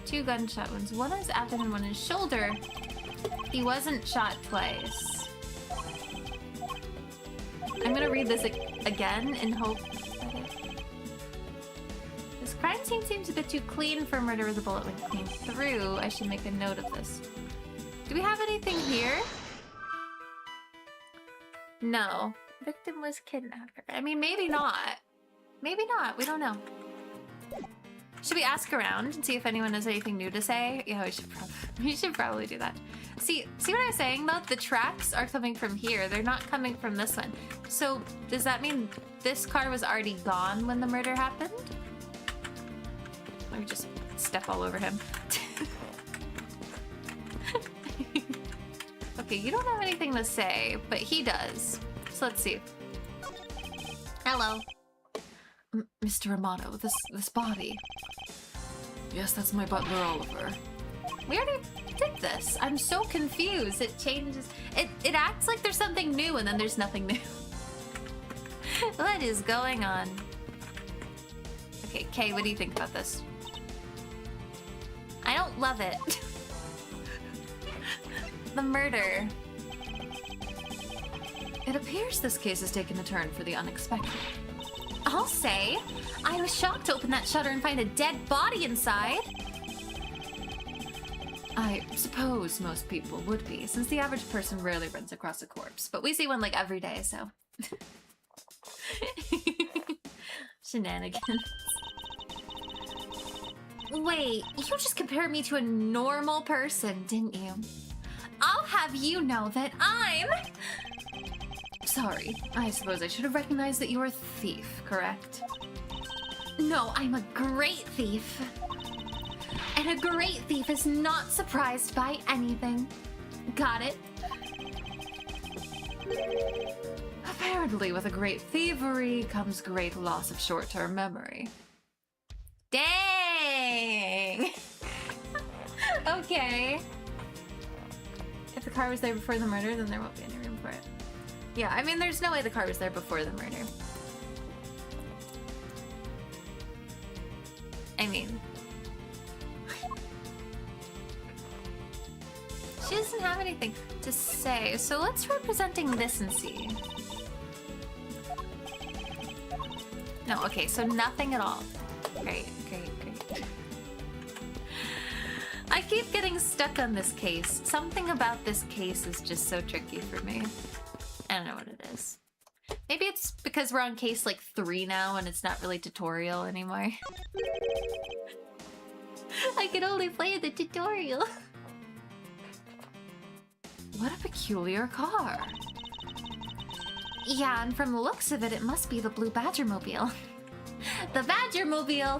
2 gunshot wounds. One is abdomen and one is shoulder. He wasn't shot twice. I'm gonna read this again in hope that it... This crime scene seems a bit too clean for murder with a bullet went clean through. I should make a note of this. Do we have anything here? No. Victim was kidnapped. I mean, maybe not. Maybe not. We don't know. Should we ask around and see if anyone has anything new to say? Yeah, we should probably do that. See what I was saying though? The tracks are coming from here. They're not coming from this one. So does that mean this car was already gone when the murder happened? Let me just step all over him. Okay, you don't have anything to say, but he does. So let's see. Hello. Mr. Romano, this body. Yes, that's my butler, Oliver. We already did this. I'm so confused. It changes. It acts like there's something new and then there's nothing new. What is going on? Okay, Kay, what do you think about this? I don't love it. The murder. It appears this case has taken a turn for the unexpected. I'll say. I was shocked to open that shutter and find a dead body inside. I suppose most people would be, since the average person rarely runs across a corpse, but we see one like every day, so. Shenanigans. Wait, you just compared me to a normal person, didn't you? I'll have you know that I'm... Sorry, I suppose I should have recognized that you're a thief, correct? No, I'm a great thief. And a great thief is not surprised by anything. Got it? Apparently, with a great thievery comes great loss of short-term memory. Dang! Okay. If the car was there before the murder, then there won't be any room for it. Yeah, I mean, there's no way the car was there before the murder. I mean... She doesn't have anything to say, so let's try presenting this and see. No, okay, so nothing at all. Great, great, great. I keep getting stuck on this case. Something about this case is just so tricky for me. I don't know what it is. Maybe it's because we're on case like 3 now and it's not really tutorial anymore. I can only play the tutorial. What a peculiar car. Yeah, and from the looks of it, it must be the Blue Badger Mobile. The Badger Mobile!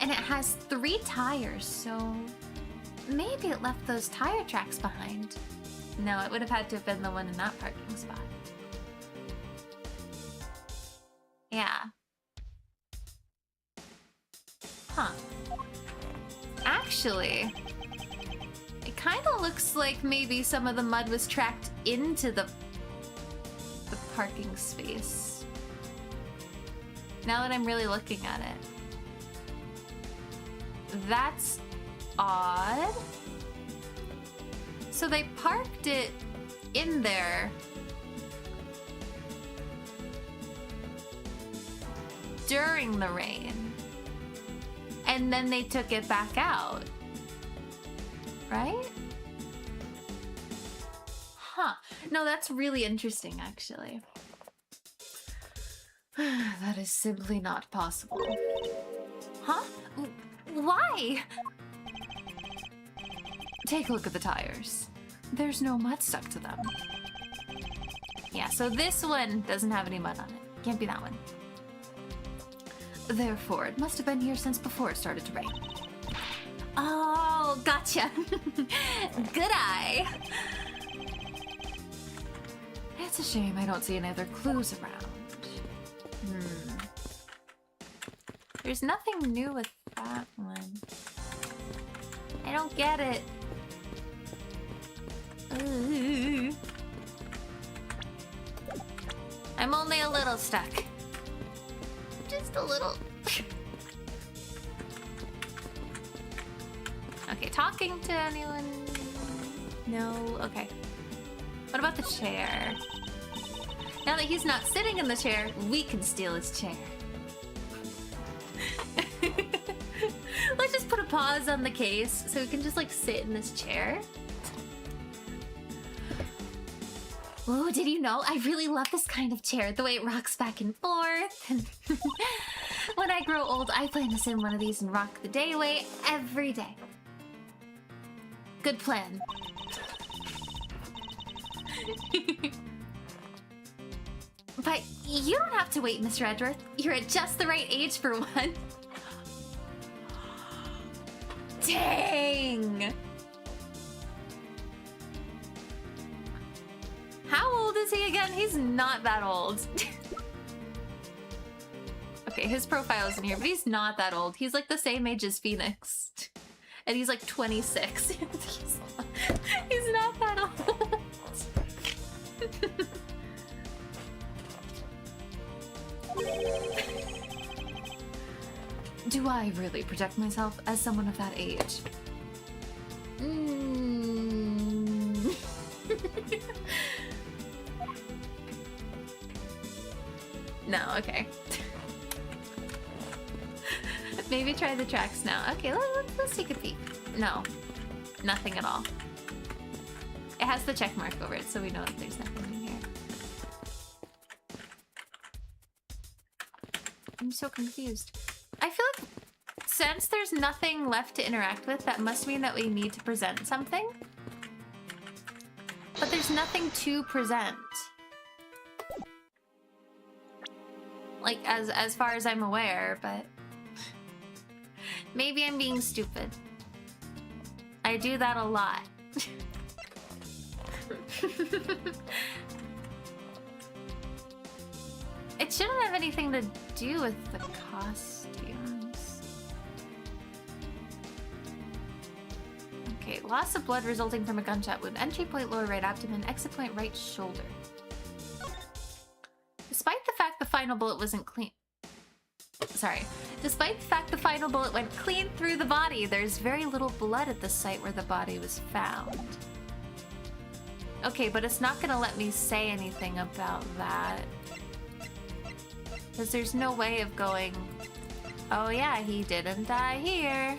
And it has 3 tires, so maybe it left those tire tracks behind. No, it would have had to have been the one in that parking spot. Yeah. Huh. Actually, it kind of looks like maybe some of the mud was tracked into the parking space. Now that I'm really looking at it. That's odd. So they parked it in there during the rain. And then they took it back out. Right? Huh. No, that's really interesting, actually. That is simply not possible. Huh? Why? Take a look at the tires. There's no mud stuck to them. Yeah, so this one doesn't have any mud on it. Can't be that one. Therefore, it must have been here since before it started to rain. Oh, gotcha. Good eye. It's a shame I don't see any other clues around. There's nothing new with that one. I don't get it. Ooh. I'm only a little stuck. Just a little. Okay, talking to anyone? No? Okay. What about the chair? Now that he's not sitting in the chair, we can steal his chair. Let's just put a pause on the case so we can just like sit in this chair. Oh, did you know? I really love this kind of chair, the way it rocks back and forth. And when I grow old, I plan to sit in one of these and rock the day away every day. Good plan. But you don't have to wait, Mr. Edgeworth. You're at just the right age for one. Dang! How old is he again? He's not that old. Okay, his profile isn't here, but he's not that old. He's like the same age as Phoenix. And he's like 26. He's not that old. Do I really project myself as someone of that age? No, okay. Maybe try the tracks now. Okay, let's take a peek. No, nothing at all. It has the check mark over it, so we know that there's nothing in here. I'm so confused. I feel like since there's nothing left to interact with, that must mean that we need to present something. But there's nothing to present. Like, as far as I'm aware, but... maybe I'm being stupid. I do that a lot. It shouldn't have anything to do with the costumes. Okay, loss of blood resulting from a gunshot wound. Entry point lower right abdomen, exit point right shoulder. Despite the fact the final bullet wasn't clean... Sorry. Despite the fact the final bullet went clean through the body, there's very little blood at the site where the body was found. Okay, but it's not gonna let me say anything about that. Because there's no way of going, oh yeah, he didn't die here.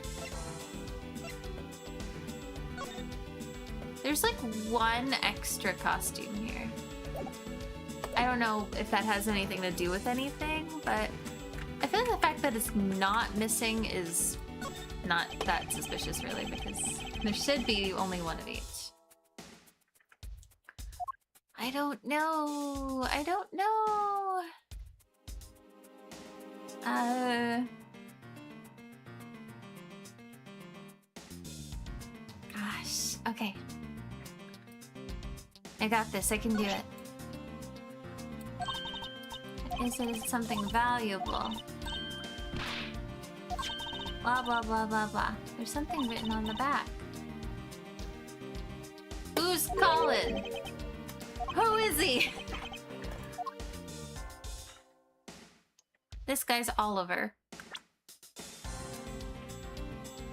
There's like one extra costume here. I don't know if that has anything to do with anything, but I feel like the fact that it's not missing is not that suspicious really, because there should be only one of each. I don't know. I don't know. Gosh. Okay. I got this. I can do it. Is it something valuable? Blah, blah, blah, blah, blah. There's something written on the back. Who's calling? Who is he? This guy's Oliver.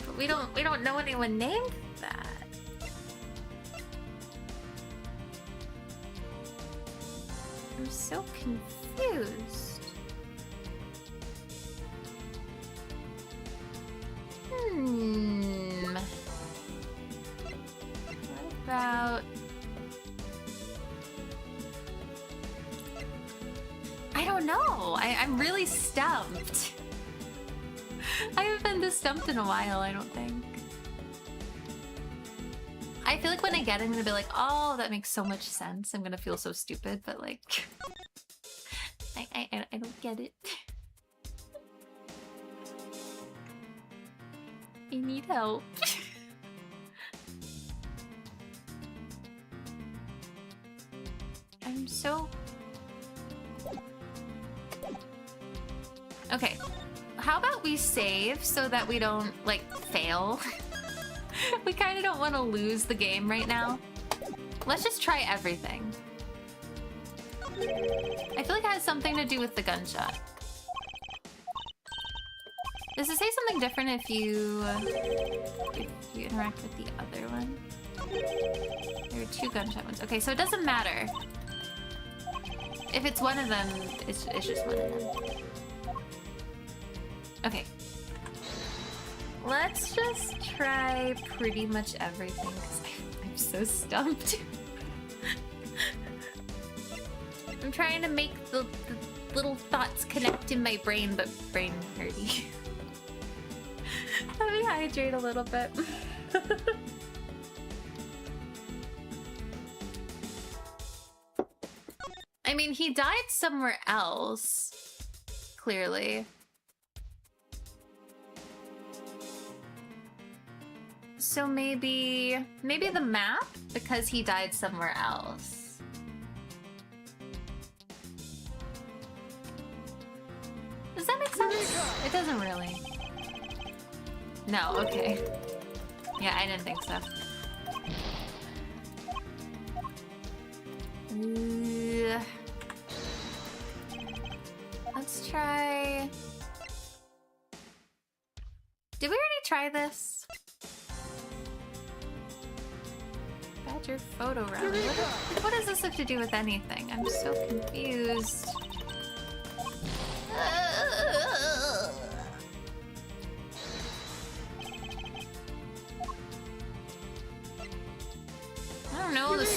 But we don't know anyone named that. I'm so confused. What about... I don't know. I'm really stumped. I haven't been this stumped in a while, I don't think. I feel like when I get it, I'm gonna be like, oh, that makes so much sense. I'm gonna feel so stupid, but like... I don't get it. I need help. I'm so... Okay, how about we save so that we don't, like, fail? We kind of don't want to lose the game right now. Let's just try everything. I feel like it has something to do with the gunshot. Does it say something different if you interact with the other one? There are two gunshot ones. Okay, so it doesn't matter. If it's one of them, it's just one of them. Okay. Let's just try pretty much everything because I'm so stumped. I'm trying to make the little thoughts connect in my brain, but brain hurty. Let me hydrate a little bit. I mean, he died somewhere else, clearly. So maybe the map, because he died somewhere else. Does that make sense? It doesn't really. No, okay. Yeah, I didn't think so. Let's try... Did we already try this? Badger photo rally. What does this have to do with anything? I'm so confused.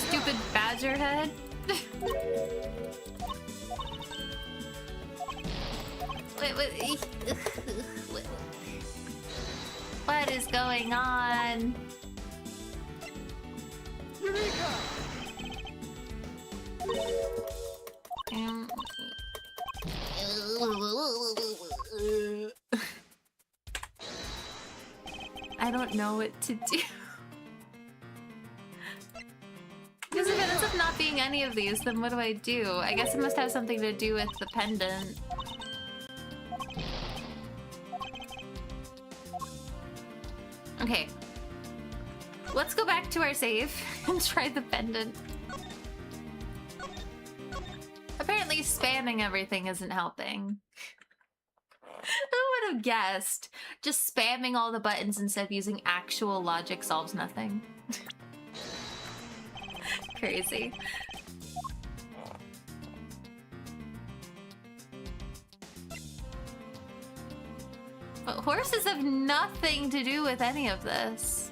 stupid badger head. What is going on? I don't know what to do. Because if it ends up not being any of these, then what do I do? I guess it must have something to do with the pendant. Okay. Let's go back to our save and try the pendant. Apparently spamming everything isn't helping. Who would have guessed? Just spamming all the buttons instead of using actual logic solves nothing. Crazy. But horses have nothing to do with any of this.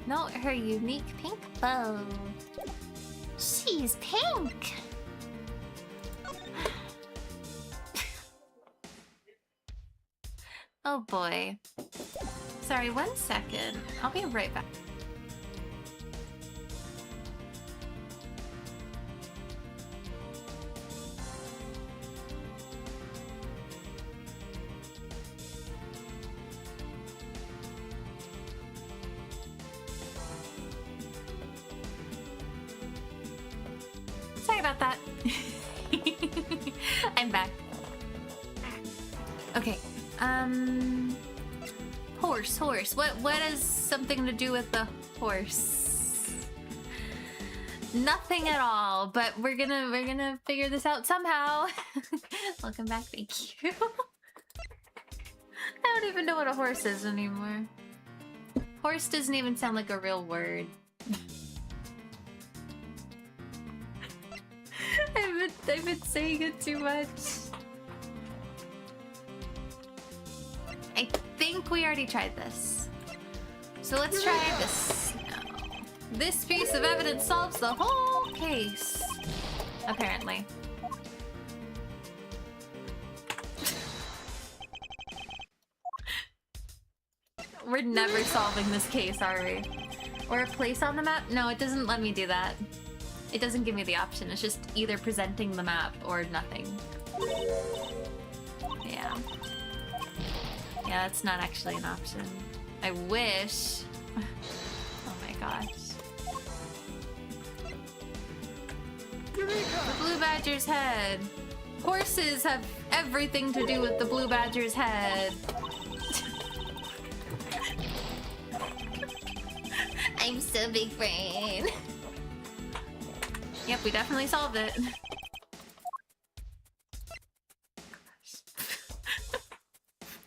Note her unique pink bow. She's pink! Oh boy. Sorry, 1 second. I'll be right back. Sorry about that. I'm back. Okay. Horse. What has something to do with the horse? Nothing at all, but we're gonna figure this out somehow. Welcome back, thank you. I don't even know what a horse is anymore. Horse doesn't even sound like a real word. I've been saying it too much. I think we already tried this. So let's try this now. This piece of evidence solves the whole case. Apparently. We're never solving this case, are we? Or a place on the map? No, it doesn't let me do that. It doesn't give me the option. It's just either presenting the map or nothing. Yeah. Yeah, that's not actually an option. I wish. Oh my gosh. The blue badger's head. Horses have everything to do with the blue badger's head. I'm so big brain. Yep, we definitely solved it.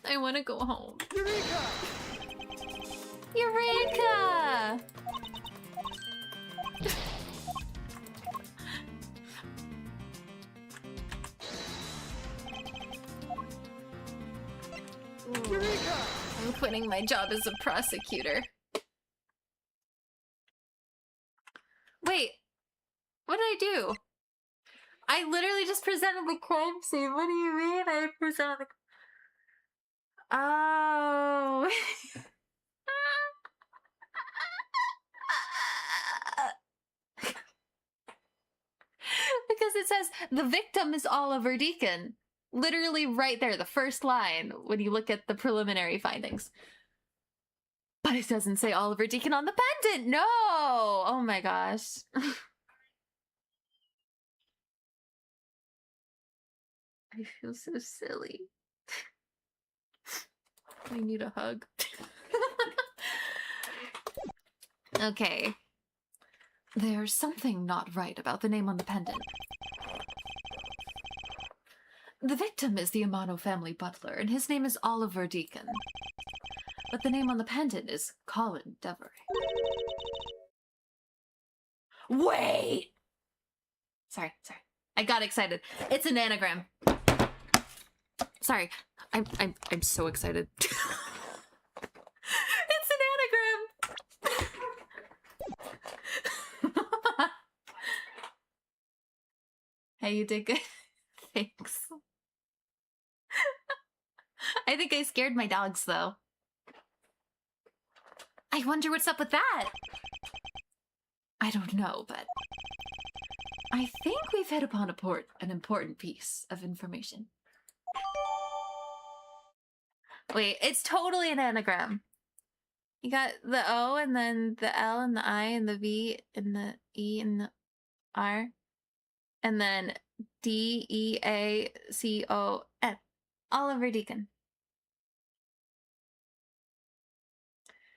I want to go home. Eureka! I'm quitting my job as a prosecutor. Wait, what did I do? I literally just presented the crime scene. What do you mean I presented the... Oh. Because it says the victim is Oliver Deacon. Literally right there, the first line when you look at the preliminary findings. But it doesn't say Oliver Deacon on the pendant. No. Oh my gosh. I feel so silly. I need a hug. Okay. There's something not right about the name on the pendant. The victim is the Amano family butler, and his name is Oliver Deacon. But the name on the pendant is Colin Devery. Wait! Sorry. I got excited. It's an anagram. Sorry. I'm so excited. It's an Hey, you did good. Thanks. I think I scared my dogs, though. I wonder what's up with that. I don't know, but I think we've hit upon an important piece of information. Wait, it's totally an anagram. You got the O and then the L and the I and the V and the E and the R. And then D-E-A-C-O-N. Oliver Deacon.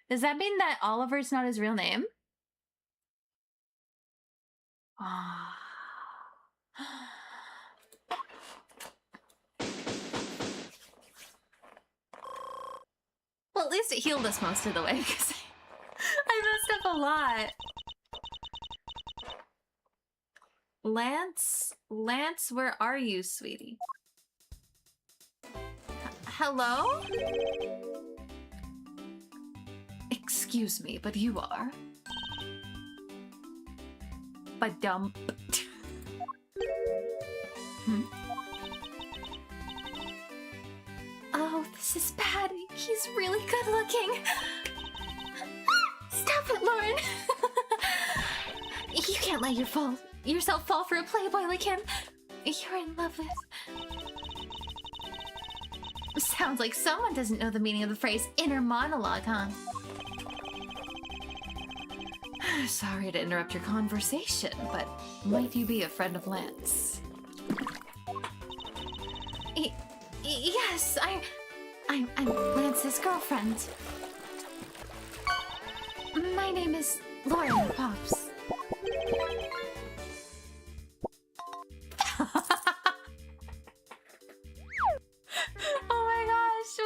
Does that mean that Oliver's not his real name? Ah. Well, at least it healed us most of the way, because I messed up a lot. Lance, where are you, sweetie? Hello? Excuse me, but you are? Ba-dump. Oh, this is bad. He's really good looking. Stop it, Lauren. You can't let yourself fall for a playboy like him. You're in love with... Sounds like someone doesn't know the meaning of the phrase inner monologue, huh? Sorry to interrupt your conversation, but might you be a friend of Lance? Yes, I'm Lance's girlfriend. My name is Lauren Pops. Oh my gosh,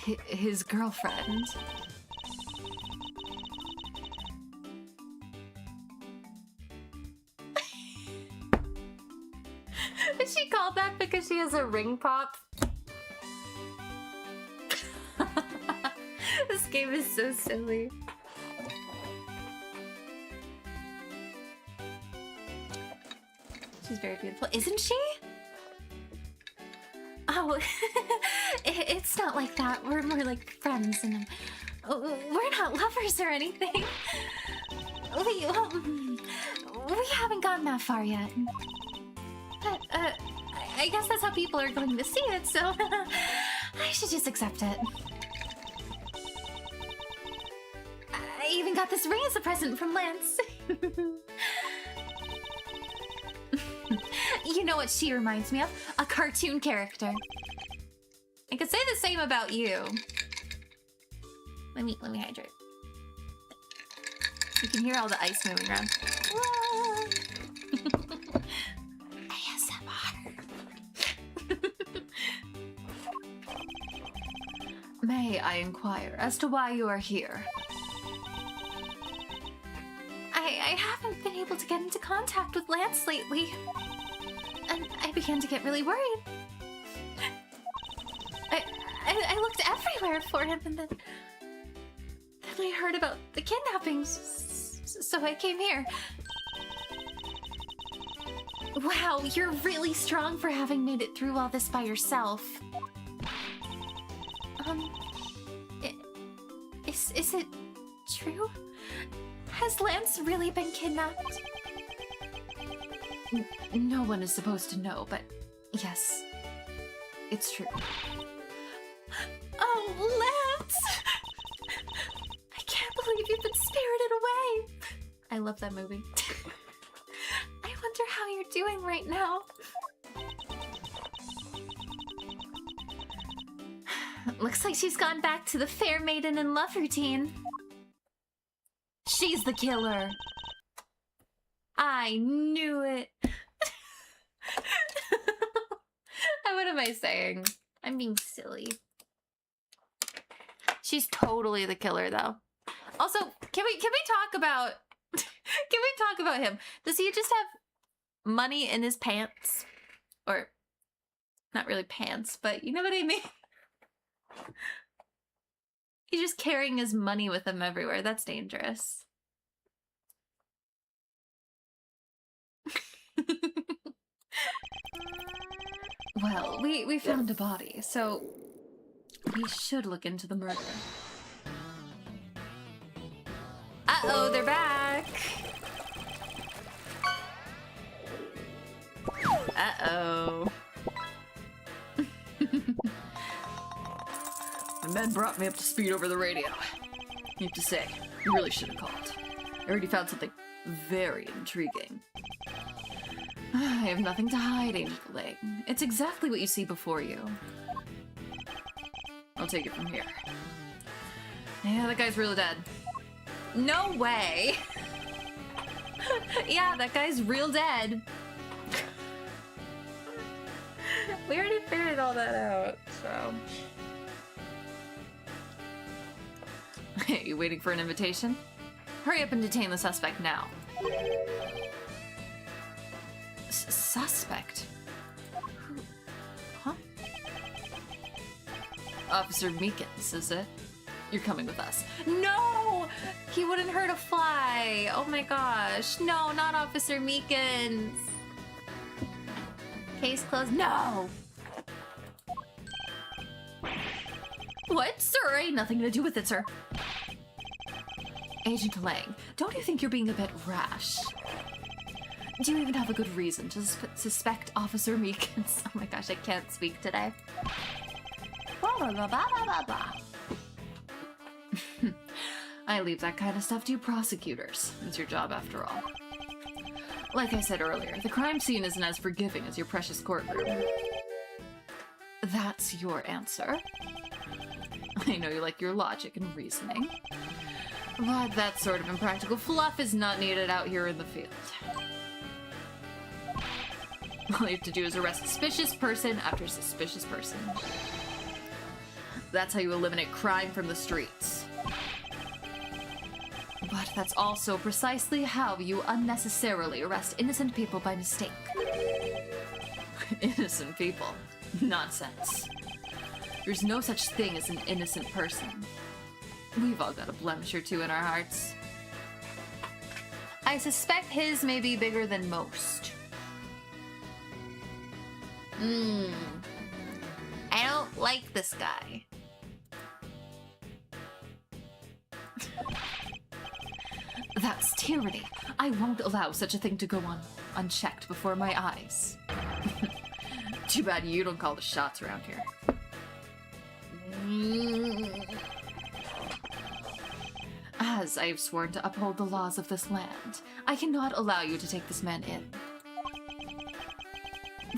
wait. His girlfriend? Is she called that because she has a ring pop? This game is so silly. She's very beautiful, isn't she? Oh, it's not like that. We're more like friends, and we're not lovers or anything. We haven't gotten that far yet. But, I guess that's how people are going to see it, so I should just accept it. I even got this ring as a present from Lance. You know what she reminds me of? A cartoon character. I could say the same about you. Let me hydrate. You can hear all the ice moving around. May I inquire as to why you are here? I haven't been able to get into contact with Lance lately. And I began to get really worried. I looked everywhere for him, and then I heard about the kidnappings, so I came here. Wow, you're really strong for having made it through all this by yourself. Is it true? Has Lance really been kidnapped? No one is supposed to know, but yes, it's true. Oh, Lance! I can't believe you've been spirited away. I love that movie. I wonder how you're doing right now. Looks like she's gone back to the fair maiden in love routine. She's the killer. I knew it. What am I saying? I'm being silly. She's totally the killer, though. Also, can we talk about him? Does he just have money in his pants? Or not really pants, but you know what I mean? He's just carrying his money with him everywhere. That's dangerous. Well, we found a body, so we should look into the murder. Uh-oh, they're back. Uh-oh. The men brought me up to speed over the radio. I have to say, you really should have called. I already found something very intriguing. I have nothing to hide, Angel Lang. It's exactly what you see before you. I'll take it from here. Yeah, that guy's really dead. No way. Yeah, that guy's real dead. We already figured all that out, so... Hey, you waiting for an invitation? Hurry up and detain the suspect now. Suspect? Who? Huh? Officer Meekins, is it? You're coming with us. No! He wouldn't hurt a fly. Oh my gosh. No, not Officer Meekins. Case closed. No! What? Sir, ain't nothing to do with it, sir. Agent Lang, don't you think you're being a bit rash? Do you even have a good reason to suspect Officer Meekins? Oh my gosh, I can't speak today. Blah, blah, blah, blah, blah, blah. I leave that kind of stuff to you prosecutors. It's your job after all. Like I said earlier, the crime scene isn't as forgiving as your precious courtroom. That's your answer? I know you like your logic and reasoning. But that sort of impractical fluff is not needed out here in the field. All you have to do is arrest suspicious person after suspicious person. That's how you eliminate crime from the streets. But that's also precisely how you unnecessarily arrest innocent people by mistake. Innocent people? Nonsense. There's no such thing as an innocent person. We've all got a blemish or two in our hearts. I suspect his may be bigger than most. I don't like this guy. That's tyranny. I won't allow such a thing to go on unchecked before my eyes. Too bad you don't call the shots around here. As I have sworn to uphold the laws of this land, I cannot allow you to take this man in.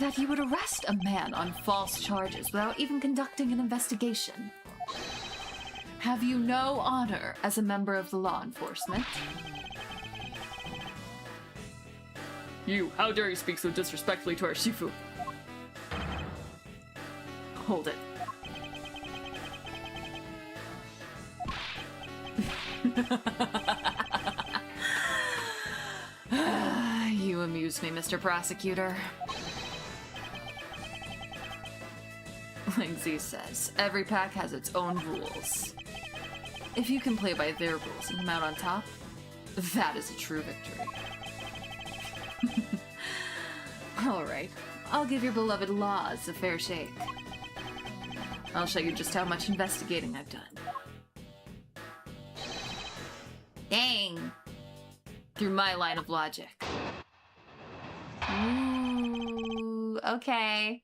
That you would arrest a man on false charges without even conducting an investigation. Have you no honor as a member of the law enforcement? You, how dare you speak so disrespectfully to our Shifu? Hold it. You amuse me, Mr. Prosecutor. Like Z says, every pack has its own rules. If you can play by their rules and come out on top, that is a true victory. Alright, I'll give your beloved laws a fair shake. I'll show you just how much investigating I've done. Dang. Through my line of logic. Ooh, okay.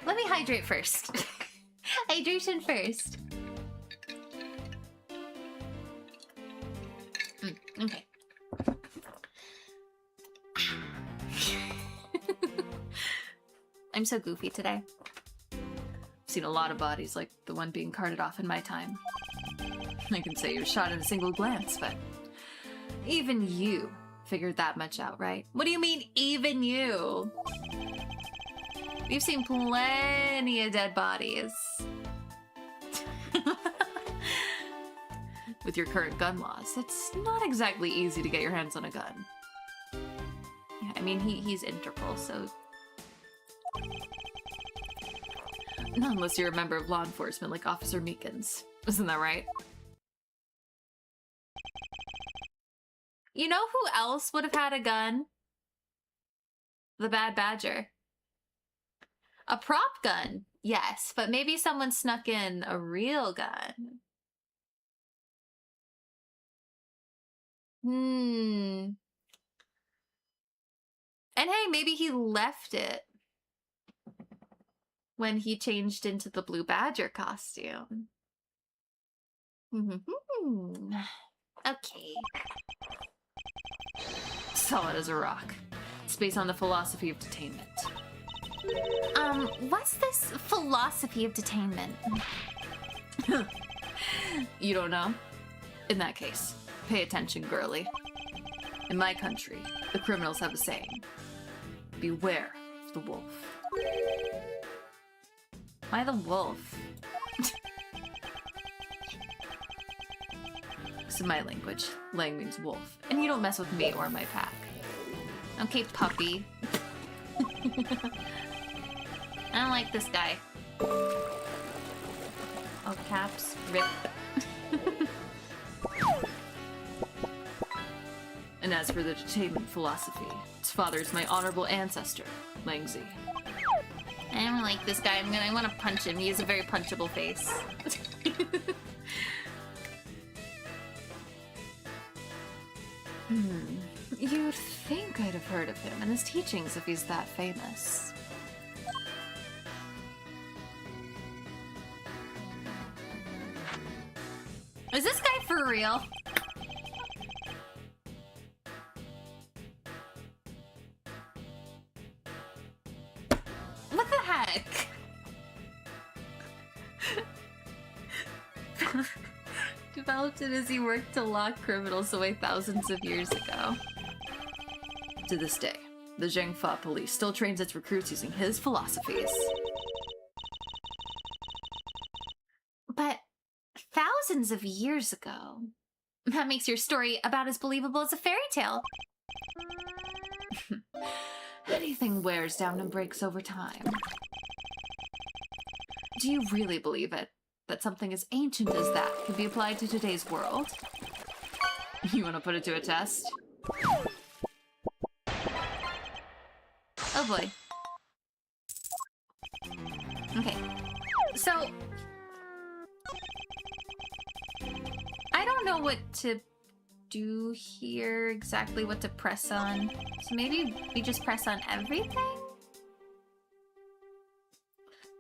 Let me hydrate first. Hydration first. Okay. I'm so goofy today. I've seen a lot of bodies like the one being carted off in my time. I can say you were shot in a single glance, but even you figured that much out, right? What do you mean, even you? We've seen plenty of dead bodies. With your current gun laws, it's not exactly easy to get your hands on a gun. Yeah, I mean, he's integral, so... Not unless you're a member of law enforcement like Officer Meekins. Isn't that right? You know who else would have had a gun? The Bad Badger. A prop gun, yes, but maybe someone snuck in a real gun. And hey, maybe he left it when he changed into the Blue Badger costume. Okay. Solid as a rock. It's based on the philosophy of detainment. What's this philosophy of detainment? You don't know? In that case, pay attention, girly. In my country, the criminals have a saying. Beware of the wolf. Why the wolf? This is my language. Lang means wolf. And you don't mess with me or my pack. Okay, puppy. I don't like this guy. All caps, rip. And as for the detainment philosophy, its father is my honorable ancestor, Langzi. I don't like this guy. I want to punch him. He has a very punchable face. You'd think I'd have heard of him and his teachings if he's that famous. Is this guy for real? What the heck? Developed it as he worked to lock criminals away thousands of years ago. To this day, the Zhengfa police still trains its recruits using his philosophies. But thousands of years ago. That makes your story about as believable as a fairy tale. Anything wears down and breaks over time. Do you really believe it? That something as ancient as that can be applied to today's world? You want to put it to a test? Oh boy. Okay. So, I don't know what to do here, exactly what to press on. So maybe we just press on everything?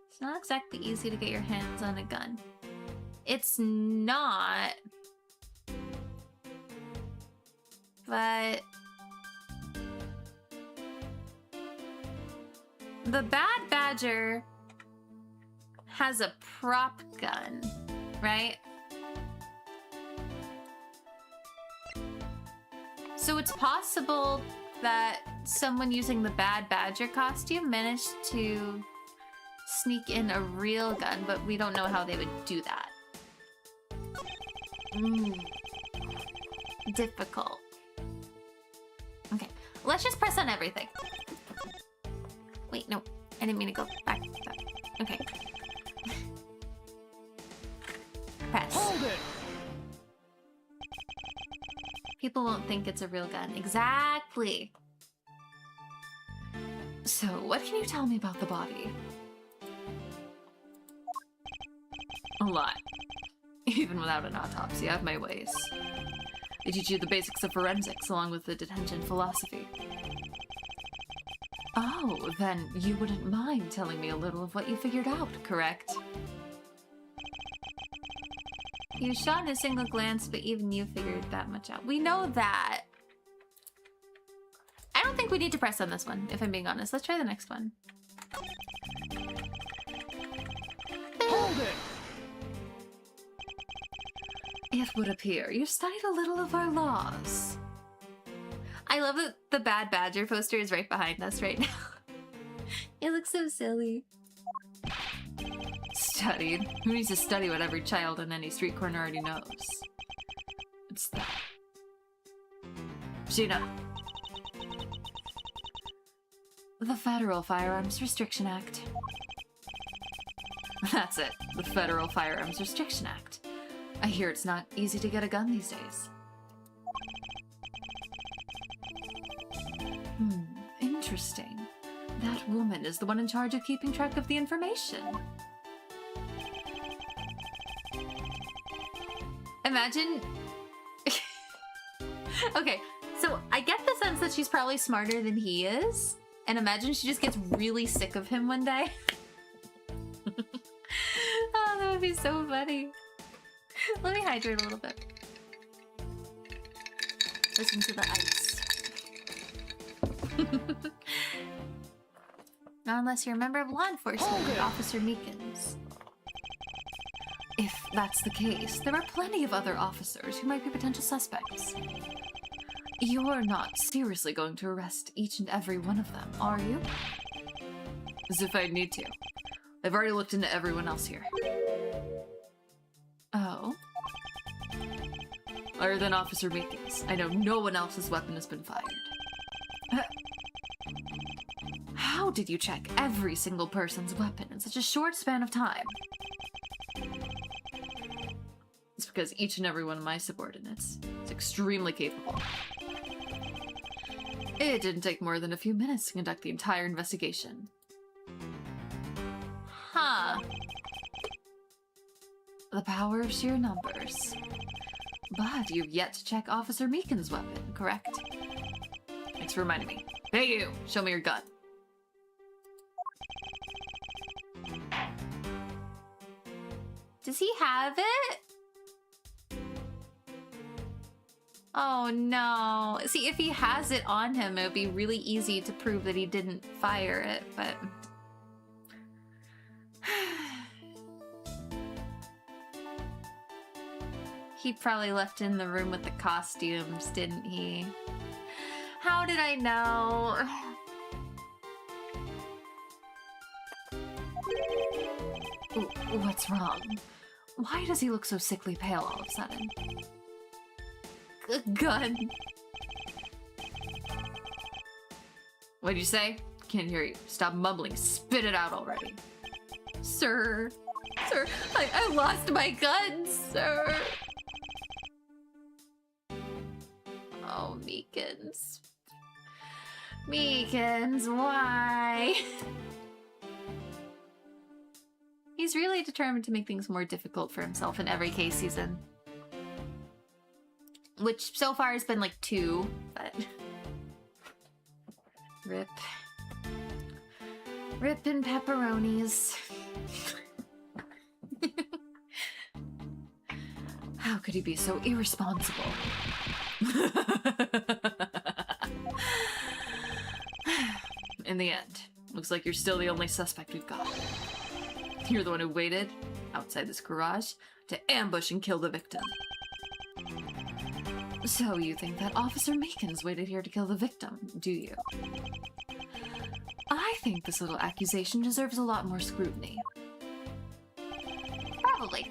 It's not exactly easy to get your hands on a gun. It's not. But the Bad Badger has a prop gun, right? So it's possible that someone using the Bad Badger costume managed to sneak in a real gun, but we don't know how they would do that. Difficult. Okay, let's just press on everything. Wait, no, I didn't mean to go back. Okay. Press. Hold it! People won't think it's a real gun. Exactly. So, what can you tell me about the body? A lot. Even without an autopsy, I have my ways. They teach you the basics of forensics along with the detention philosophy. Oh, then you wouldn't mind telling me a little of what you figured out, correct? He was shot in a single glance, but even you figured that much out. We know that. I don't think we need to press on this one, if I'm being honest. Let's try the next one. Hold it! It would appear you've studied a little of our laws. I love that the Bad Badger poster is right behind us right now. It looks so silly. Studied? Who needs to study what every child in any street corner already knows? It's that. Gina. The Federal Firearms Restriction Act. That's it, the Federal Firearms Restriction Act. I hear it's not easy to get a gun these days. Interesting. That woman is the one in charge of keeping track of the information. Imagine... Okay, so I get the sense that she's probably smarter than he is. And imagine she just gets really sick of him one day. Oh, that would be so funny. Let me hydrate a little bit. Listen to the ice. Not unless you're a member of law enforcement like Officer Meekins. If that's the case, there are plenty of other officers who might be potential suspects. You're not seriously going to arrest each and every one of them, are you? As if I'd need to. I've already looked into everyone else here. Oh? Other than Officer Meekins, I know no one else's weapon has been fired. How did you check every single person's weapon in such a short span of time? It's because each and every one of my subordinates is extremely capable. It didn't take more than a few minutes to conduct the entire investigation. Huh. The power of sheer numbers. But you've yet to check Officer Meekins' weapon, correct? Thanks for reminding me. Hey you! Show me your gun. Does he have it? Oh no. See, if he has it on him, it would be really easy to prove that he didn't fire it, but... He probably left in the room with the costumes, didn't he? How did I know? What's wrong? Why does he look so sickly pale all of a sudden? Gun. What'd you say? Can't hear you. Stop mumbling. Spit it out already. Sir. Sir, I lost my gun, sir. Oh, Meekins. Meekins, why? He's really determined to make things more difficult for himself in every case he's in. Which so far has been like 2, but... Rip. Rip and pepperonis. How could he be so irresponsible? In the end, looks like you're still the only suspect we've got. You're the one who waited outside this garage to ambush and kill the victim. So you think that Officer Meekins waited here to kill the victim, do you? I think this little accusation deserves a lot more scrutiny. Probably.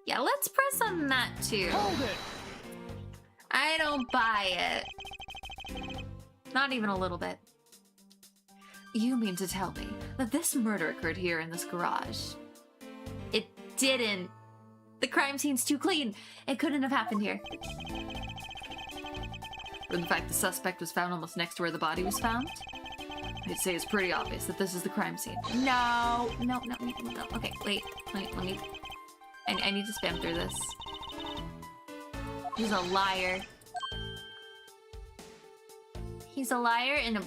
Yeah, let's press on that too. Hold it! I don't buy it. Not even a little bit. You mean to tell me that this murder occurred here in this garage? It didn't. The crime scene's too clean. It couldn't have happened here. Or the fact the suspect was found almost next to where the body was found? I'd say it's pretty obvious that this is the crime scene. No. Okay, wait. Let me. I need to spam through this. He's a liar. He's a liar and a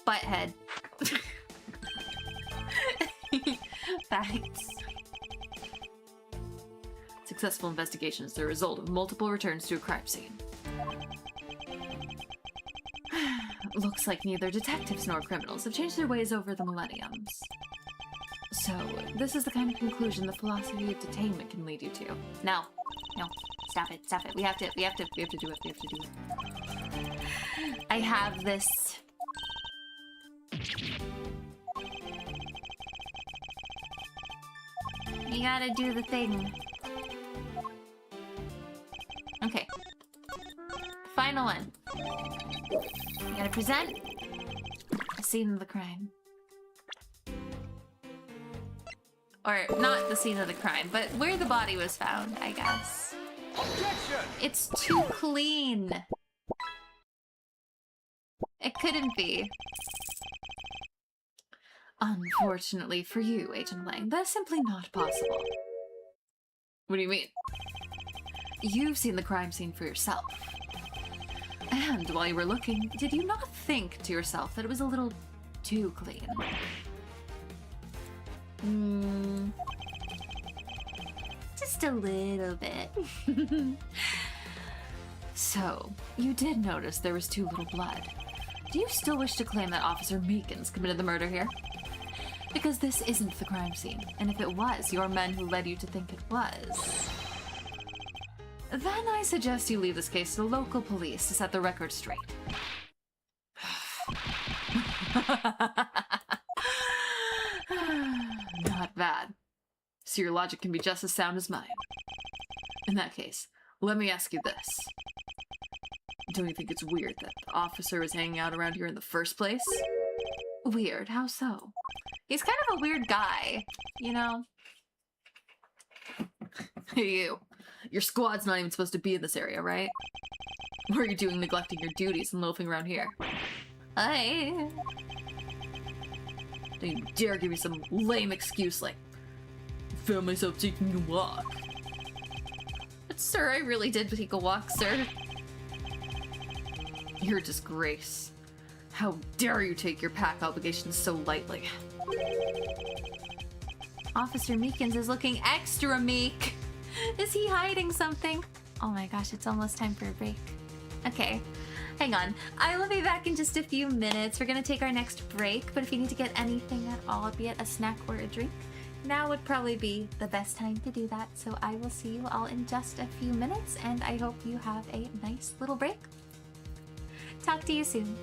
butthead. Facts. Successful investigation is the result of multiple returns to a crime scene. Looks like neither detectives nor criminals have changed their ways over the millenniums. So, this is the kind of conclusion the philosophy of detainment can lead you to. No. Stop it. We have to do it. I have this. You gotta do the thing. Okay. Final one. You gotta present the scene of the crime. Or not the scene of the crime, but where the body was found, I guess. Objection! It's too clean. It couldn't be. Unfortunately for you, Agent Lang, that is simply not possible. What do you mean? You've seen the crime scene for yourself. And while you were looking, did you not think to yourself that it was a little too clean? Just a little bit. So, you did notice there was too little blood. Do you still wish to claim that Officer Meekins committed the murder here? Because this isn't the crime scene, and if it was your men who led you to think it was, then I suggest you leave this case to the local police to set the record straight. Not bad. So your logic can be just as sound as mine. In that case, let me ask you this. Don't you think it's weird that the officer was hanging out around here in the first place? Weird, how so? He's kind of a weird guy, you know? Hey you, your squad's not even supposed to be in this area, right? What are you doing neglecting your duties and loafing around here? Hey. Don't you dare give me some lame excuse like, found myself taking a walk. But sir, I really did take a walk, sir. You're a disgrace. How dare you take your pack obligations so lightly? Officer Meekins is looking extra meek. Is he hiding something? Oh my gosh, it's almost time for a break. Okay, hang on. I will be back in just a few minutes. We're gonna take our next break, but if you need to get anything at all, be it a snack or a drink, now would probably be the best time to do that. So I will see you all in just a few minutes, and I hope you have a nice little break. Talk to you soon.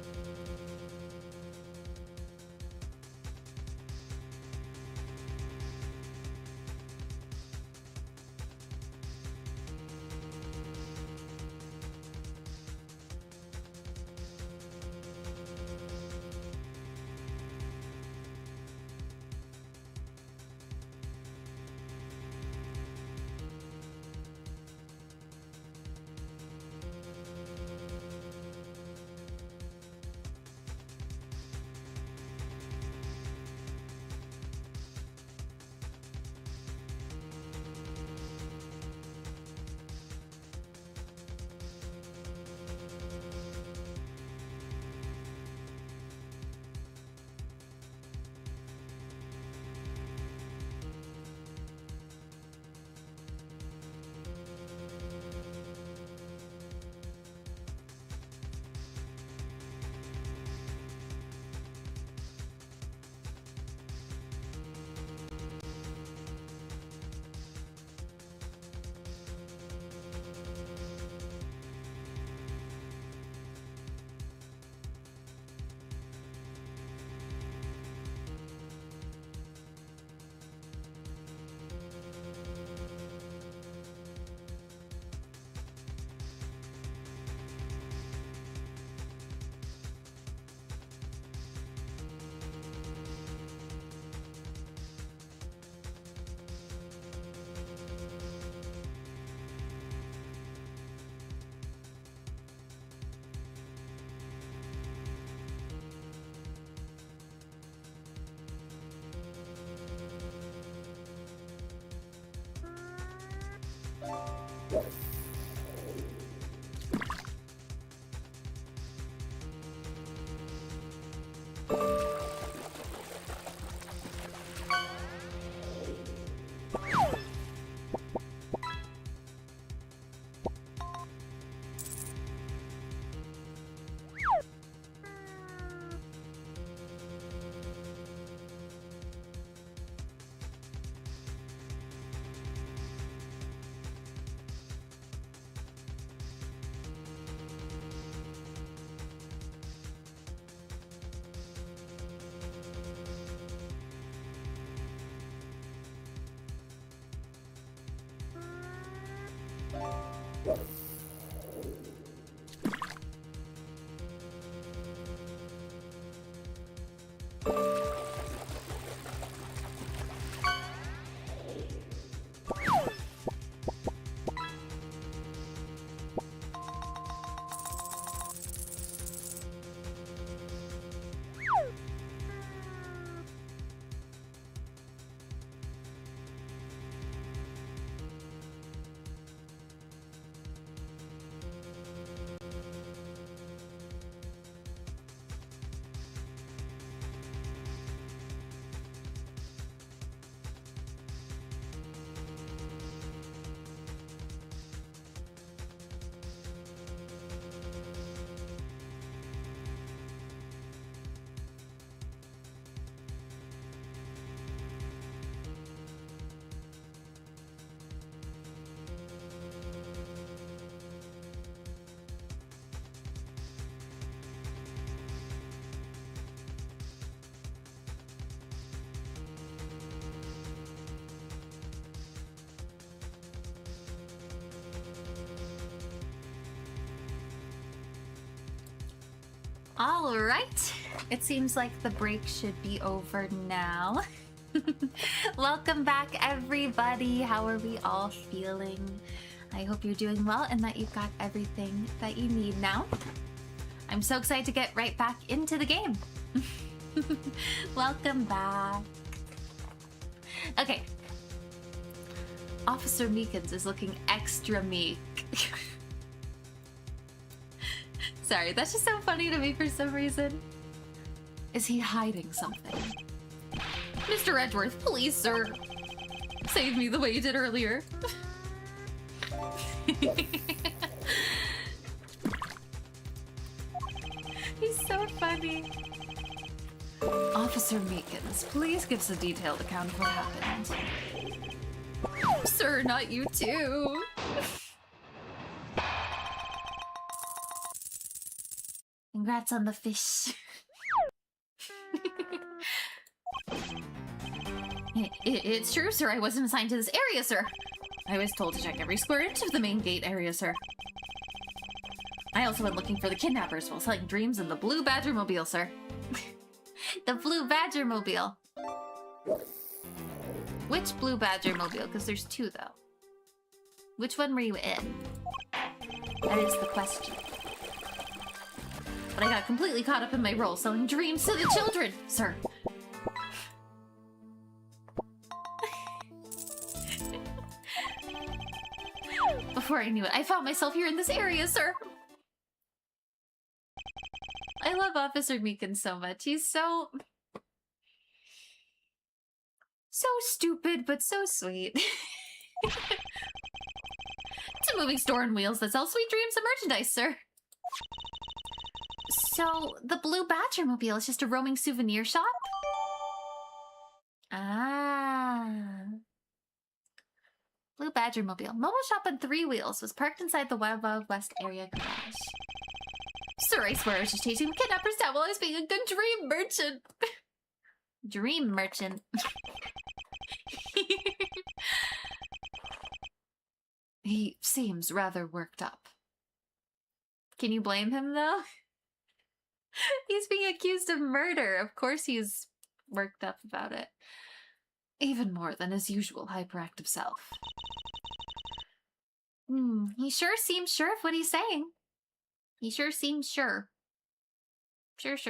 All right. It seems like the break should be over now. Welcome back, everybody. How are we all feeling? I hope you're doing well and that you've got everything that you need now. I'm so excited to get right back into the game. Welcome back. Okay. Officer Meekins is looking extra meek. Sorry, that's just so funny to me for some reason. Is he hiding something? Mr. Edgeworth, please, sir. Save me the way you did earlier. He's so funny. Officer Meekins, please give us a detailed account of what happened. Sir, not you too. Congrats on the fish. It's true, sir. I wasn't assigned to this area, sir. I was told to check every square inch of the main gate area, sir. I also went looking for the kidnappers while selling dreams in the Blue Badger Mobile, sir. The Blue Badger Mobile. Which Blue Badger Mobile? Because there's two, though. Which one were you in? That is the question. But I got completely caught up in my role selling dreams to the children, sir. Before I knew it, I found myself here in this area, sir. I love Officer Meekins so much. He's so stupid, but so sweet. It's a moving store on wheels that sells sweet dreams and merchandise, sir. So, the Blue Badger Mobile is just a roaming souvenir shop? Ah. Blue Badger Mobile. Mobile shop on 3 wheels was parked inside the Wild Wild West area garage. Sir, I swear I was just chasing the kidnappers down while I was being a good dream merchant. Dream merchant. He seems rather worked up. Can you blame him, though? He's being accused of murder. Of course he's worked up about it. Even more than his usual hyperactive self. He sure seems sure of what he's saying. He sure seems sure. Sure.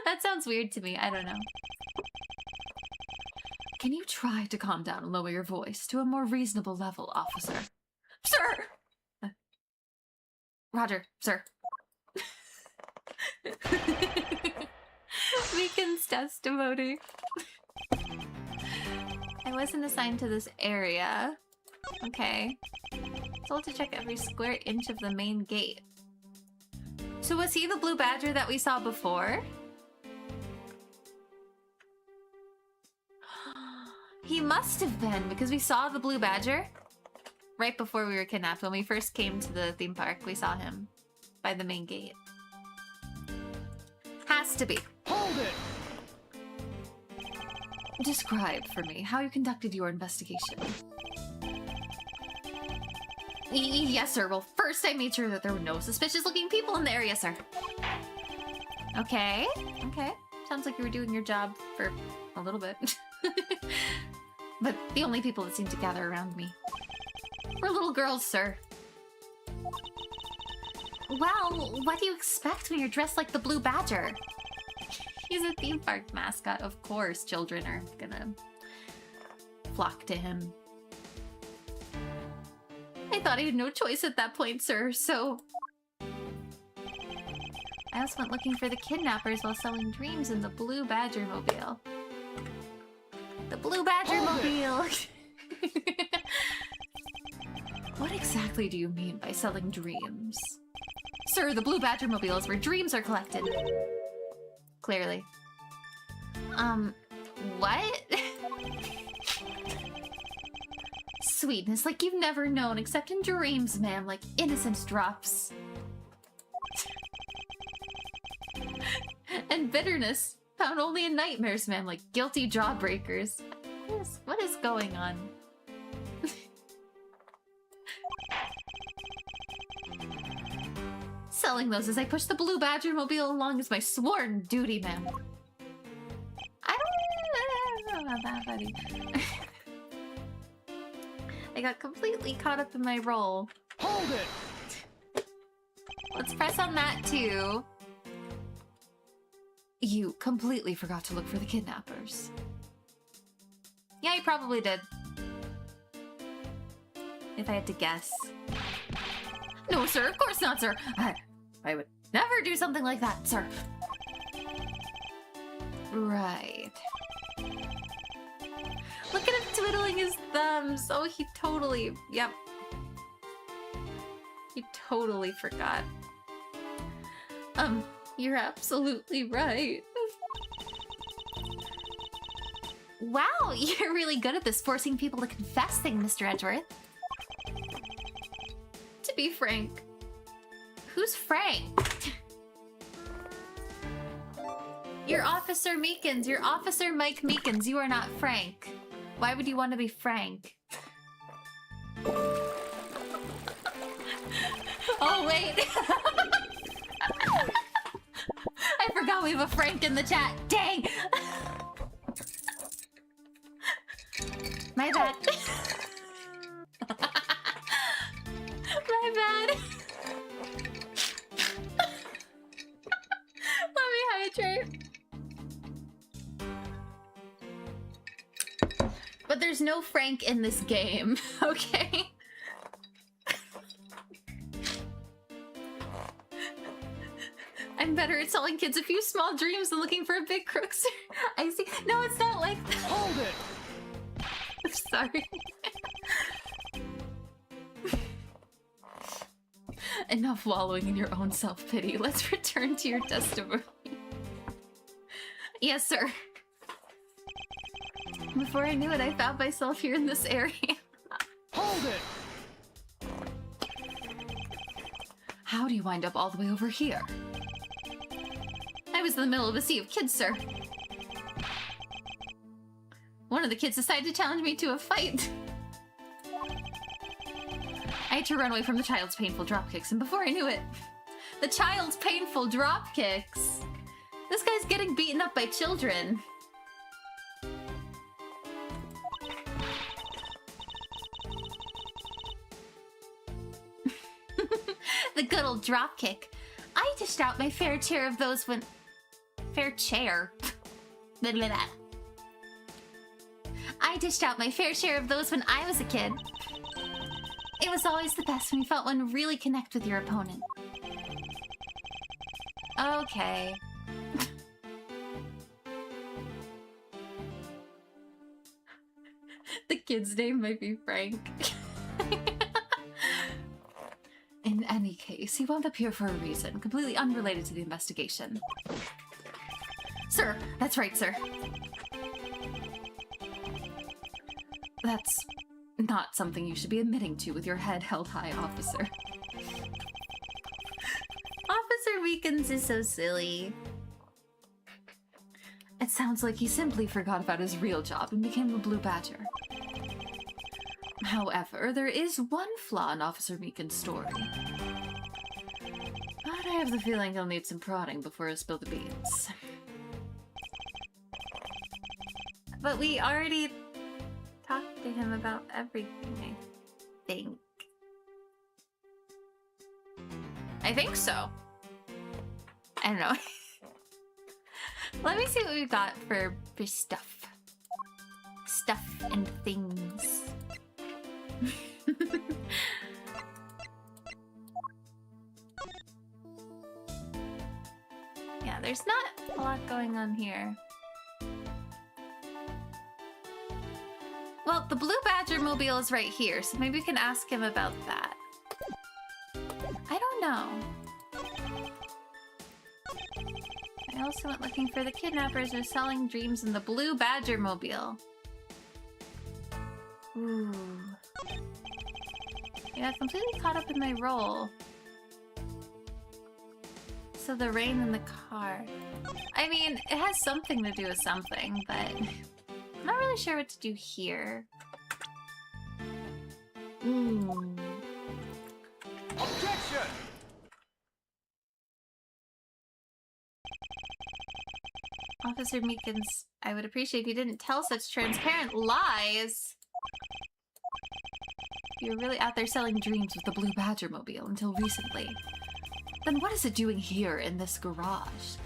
That sounds weird to me. I don't know. Can you try to calm down and lower your voice to a more reasonable level, officer? Sir! Roger, sir. Meekins' testimony. I wasn't assigned to this area. Okay. Told to check every square inch of the main gate. So was he the Blue Badger that we saw before? He must have been, because we saw the Blue Badger right before we were kidnapped. When we first came to the theme park, we saw him by the main gate. Has to be. Hold it! Describe for me how you conducted your investigation. Yes, sir. Well, first I made sure that there were no suspicious-looking people in the area, sir. Okay. Sounds like you were doing your job for a little bit. But the only people that seemed to gather around me were little girls, sir. Well, what do you expect when you're dressed like the Blue Badger? He's a theme park mascot. Of course, children are gonna flock to him. I thought I had no choice at that point, sir, so... I also went looking for the kidnappers while selling dreams in the Blue Badger Mobile. The Blue Badger Mobile! What exactly do you mean by selling dreams? Sir, the Blue Badger Mobile is where dreams are collected. Clearly. What? Sweetness like you've never known except in dreams, ma'am, like innocence drops. And bitterness found only in nightmares, ma'am, like guilty jawbreakers. What is going on? selling those as I push the blue badger mobile along as my sworn duty, ma'am. I don't know about that, buddy. I got completely caught up in my role. Hold it! Let's press on that too. You completely forgot to look for the kidnappers. Yeah, you probably did. If I had to guess. No, sir, of course not, sir. I would never do something like that, sir. Right. Look at him twiddling his thumbs. Oh, he totally, yep. He totally forgot. You're absolutely right. Wow, you're really good at this forcing people to confess thing, Mr. Edgeworth. To be frank, who's Frank? You're Officer Meekins. You're Officer Mike Meekins. You are not Frank. Why would you want to be Frank? Oh, wait. I forgot we have a Frank in the chat. Dang. My bad. My bad. Let me hydrate. But there's no Frank in this game, okay? I'm better at selling kids a few small dreams than looking for a big crook, sir. I see. No, it's not like that. Hold it! I'm sorry. Enough wallowing in your own self-pity. Let's return to your testimony. Yes, sir. Before I knew it, I found myself here in this area. Hold it! How do you wind up all the way over here? I was in the middle of a sea of kids, sir. One of the kids decided to challenge me to a fight. I had to run away from the child's painful dropkicks, and before I knew it, the child's painful dropkicks. This guy's getting beaten up by children. The good old dropkick. I dished out my fair share of those when... Fair chair. Blah, blah, blah. I dished out my fair share of those when I was a kid. It was always the best when you felt one really connect with your opponent. Okay. The kid's name might be Frank. In any case, he wound up here for a reason, completely unrelated to the investigation. Sir, that's right, sir. That's not something you should be admitting to with your head held high, officer. Officer Weekends is so silly. It sounds like he simply forgot about his real job and became a Blue Badger. However, there is one flaw in Officer Meekin's story. But I have the feeling he'll need some prodding before he'll spill the beans. But we already talked to him about everything, I think. I think so. I don't know. Let me see what we've got for stuff. Stuff and things. Yeah, there's not a lot going on here. Well, the Blue Badger mobile is right here, so maybe we can ask him about that. I don't know. I also went looking for the kidnappers who are selling dreams in the Blue Badger mobile. Ooh. I got completely caught up in my role. So the rain in the car. I mean, it has something to do with something, but I'm not really sure what to do here. Objection! Officer Meekins, I would appreciate if you didn't tell such transparent lies. You were really out there selling dreams with the Blue Badger mobile until recently. Then what is it doing here in this garage?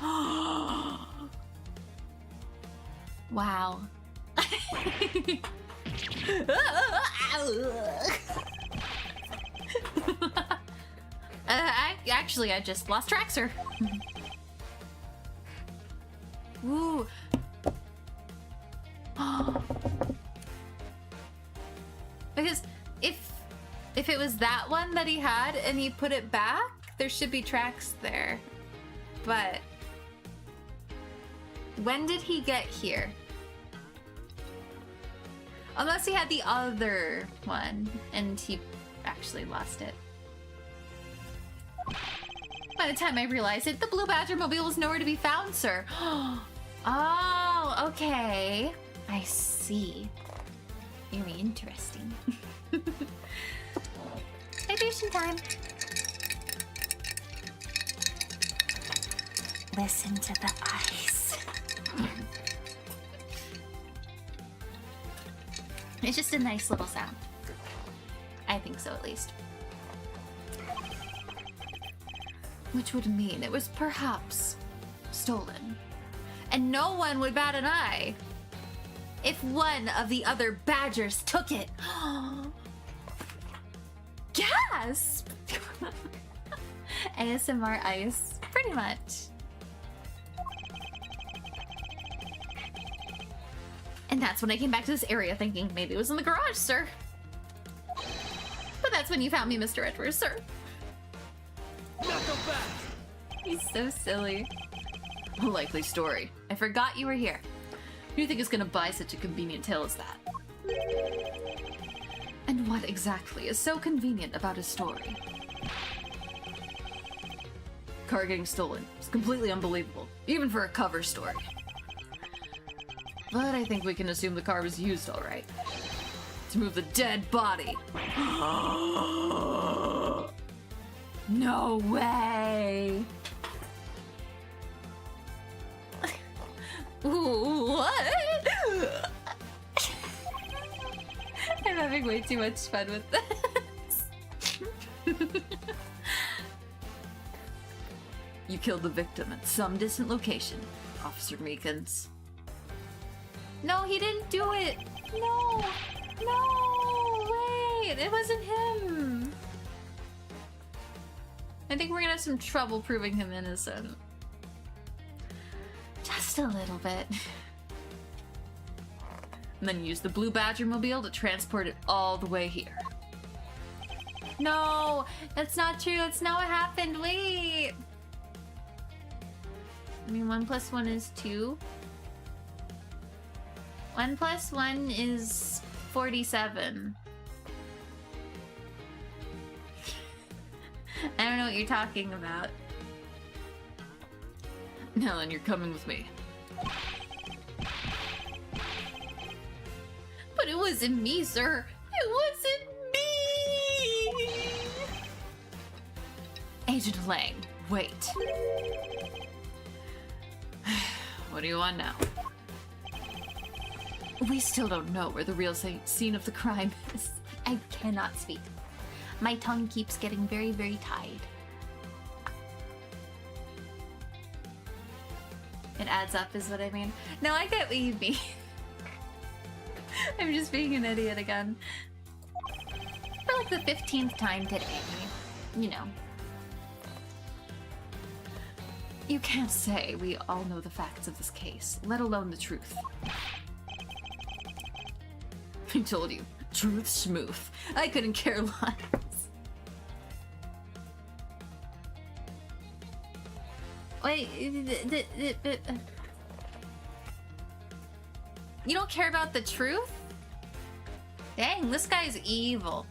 Wow. Actually, I just lost track, sir. Ooh. Because if it was that one that he had and he put it back, there should be tracks there. But when did he get here? Unless he had the other one and he actually lost it. By the time I realized it, the Blue Badger mobile was nowhere to be found, sir. Oh, okay. I see. Very interesting. Hydration time. Listen to the ice. It's just a nice little sound. I think so, at least. Which would mean it was perhaps stolen. And no one would bat an eye if one of the other badgers took it. Gasp! ASMR ice, pretty much. And that's when I came back to this area thinking maybe it was in the garage, sir. But that's when you found me, Mr. Edwards, sir. He's so silly. A likely story. I forgot you were here. Who do you think is gonna buy such a convenient tale as that? And what exactly is so convenient about his story? Car getting stolen. It's completely unbelievable, even for a cover story. But I think we can assume the car was used all right. To move the dead body. No way! What? I'm having way too much fun with this. You killed the victim at some distant location, Officer Meekins. No, he didn't do it. No. No, wait. It wasn't him. I think we're gonna have some trouble proving him innocent. Just a little bit. And then use the Blue Badger mobile to transport it all the way here. No, that's not true. That's not what happened. Wait. I mean, 1 + 1 is 2. 1 + 1 is 47. I don't know what you're talking about. Now then, you're coming with me. But it wasn't me, sir. It wasn't me! Agent Lang, wait. What do you want now? We still don't know where the real scene of the crime is. I cannot speak. My tongue keeps getting very, very tied. It adds up is what I mean. No, I get what you mean. I'm just being an idiot again. For like the 15th time today. You know. You can't say we all know the facts of this case, let alone the truth. I told you, truth schmooth. I couldn't care less. Wait, you don't care about the truth? Dang, this guy's evil.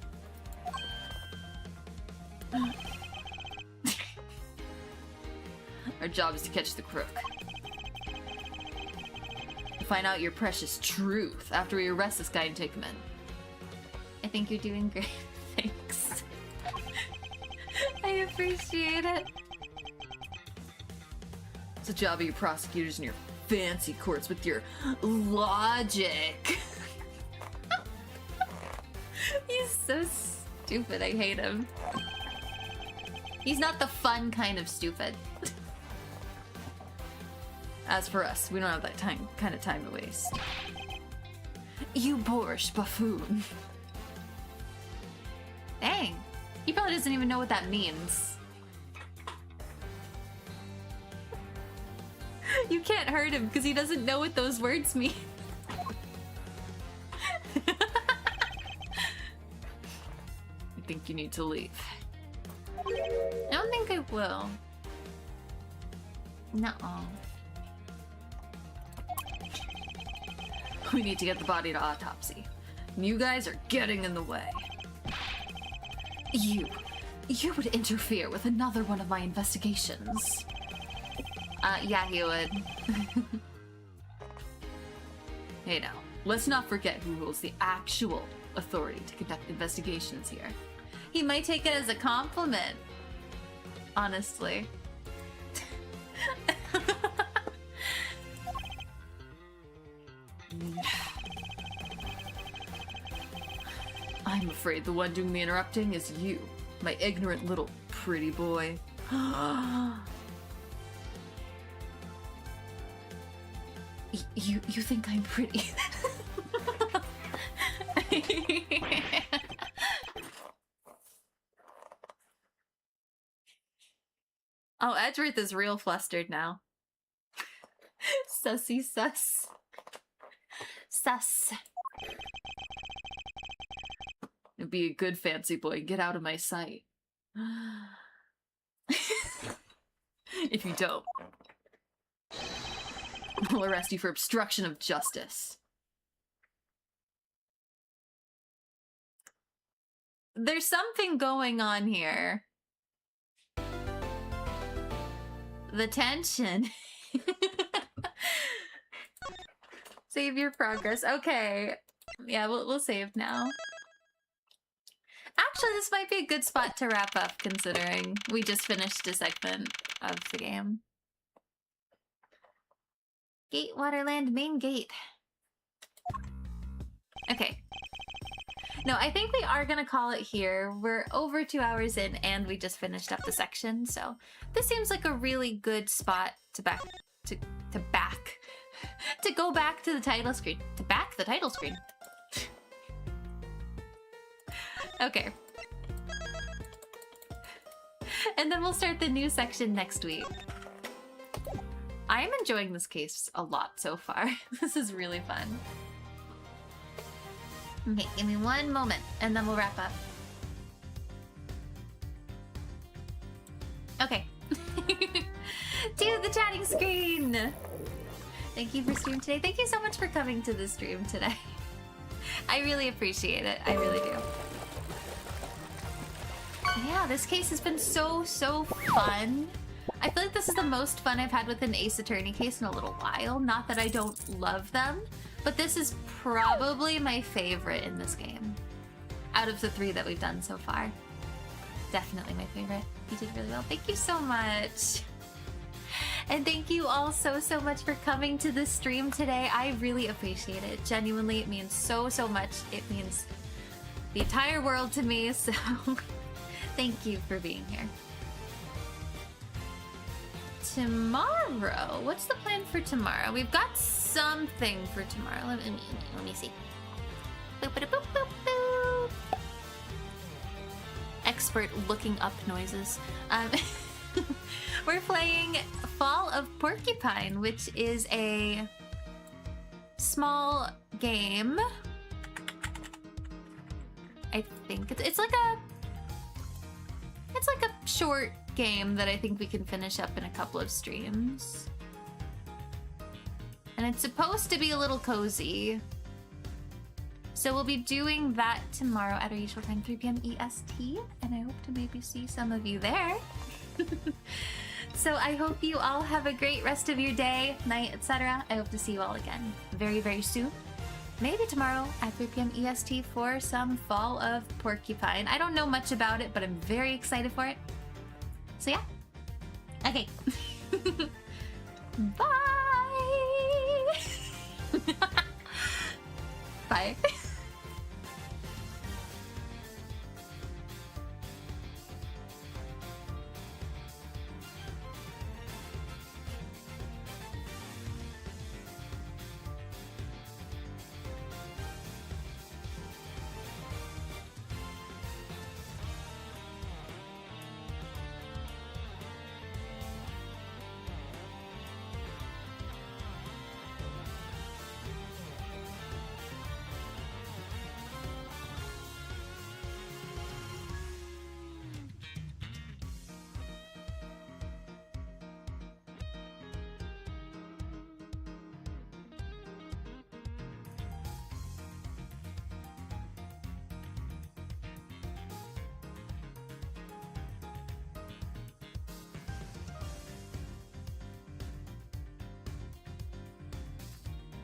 Our job is to catch the crook. To find out your precious truth after we arrest this guy and take him in. I think you're doing great. Thanks. I appreciate it. It's the job of you prosecutors and your fancy courts with your logic. He's so stupid. I hate him. He's not the fun kind of stupid. As for us, we don't have that kind of time to waste. You boorish buffoon. Dang. He probably doesn't even know what that means. You can't hurt him because he doesn't know what those words mean. I think you need to leave. I don't think I will. Nuh-uh. We need to get the body to autopsy. You guys are getting in the way. You would interfere with another one of my investigations. Yeah, he would. Hey now, let's not forget who holds the actual authority to conduct investigations here. He might take it as a compliment. Honestly. I'm afraid the one doing the interrupting is you, my ignorant little pretty boy. You think I'm pretty? Oh, Edgeworth is real flustered now. Sussy sus. Sus. Be a good fancy boy and get out of my sight. If you don't, we'll arrest you for obstruction of justice. There's something going on here. The tension. Save your progress. Okay. Yeah, we'll save now. Actually, this might be a good spot to wrap up, considering we just finished a segment of the game. Gate Waterland main gate. Okay. No, I think we are gonna call it here. We're over 2 hours in and we just finished up the section, so this seems like a really good spot to go back to the title screen. To back the title screen. Okay. And then we'll start the new section next week. I'm enjoying this case a lot so far. This is really fun. Okay, give me one moment, and then we'll wrap up. Okay. To the chatting screen! Thank you for stream today. Thank you so much for coming to the stream today. I really appreciate it. I really do. Yeah, this case has been so fun. I feel like this is the most fun I've had with an Ace Attorney case in a little while. Not that I don't love them, but this is probably my favorite in this game. Out of the 3 that we've done so far. Definitely my favorite. You did really well. Thank you so much. And thank you all so much for coming to the stream today. I really appreciate it. Genuinely, it means so much. It means the entire world to me, so thank you for being here. Tomorrow, what's the plan for tomorrow? We've got something for tomorrow. Let me see. Boop, boop, boop, boop, boop. Expert looking up noises. We're playing Fall of Porcupine, which is a small game. I think it's like a short game that I think we can finish up in a couple of streams. And it's supposed to be a little cozy. So we'll be doing that tomorrow at our usual time, 3 p.m. EST, and I hope to maybe see some of you there. So I hope you all have a great rest of your day, night, etc. I hope to see you all again very soon. Maybe tomorrow at 3 p.m. EST for some Fall of Porcupine. I don't know much about it, but I'm very excited for it. So yeah. Okay. Bye! Bye.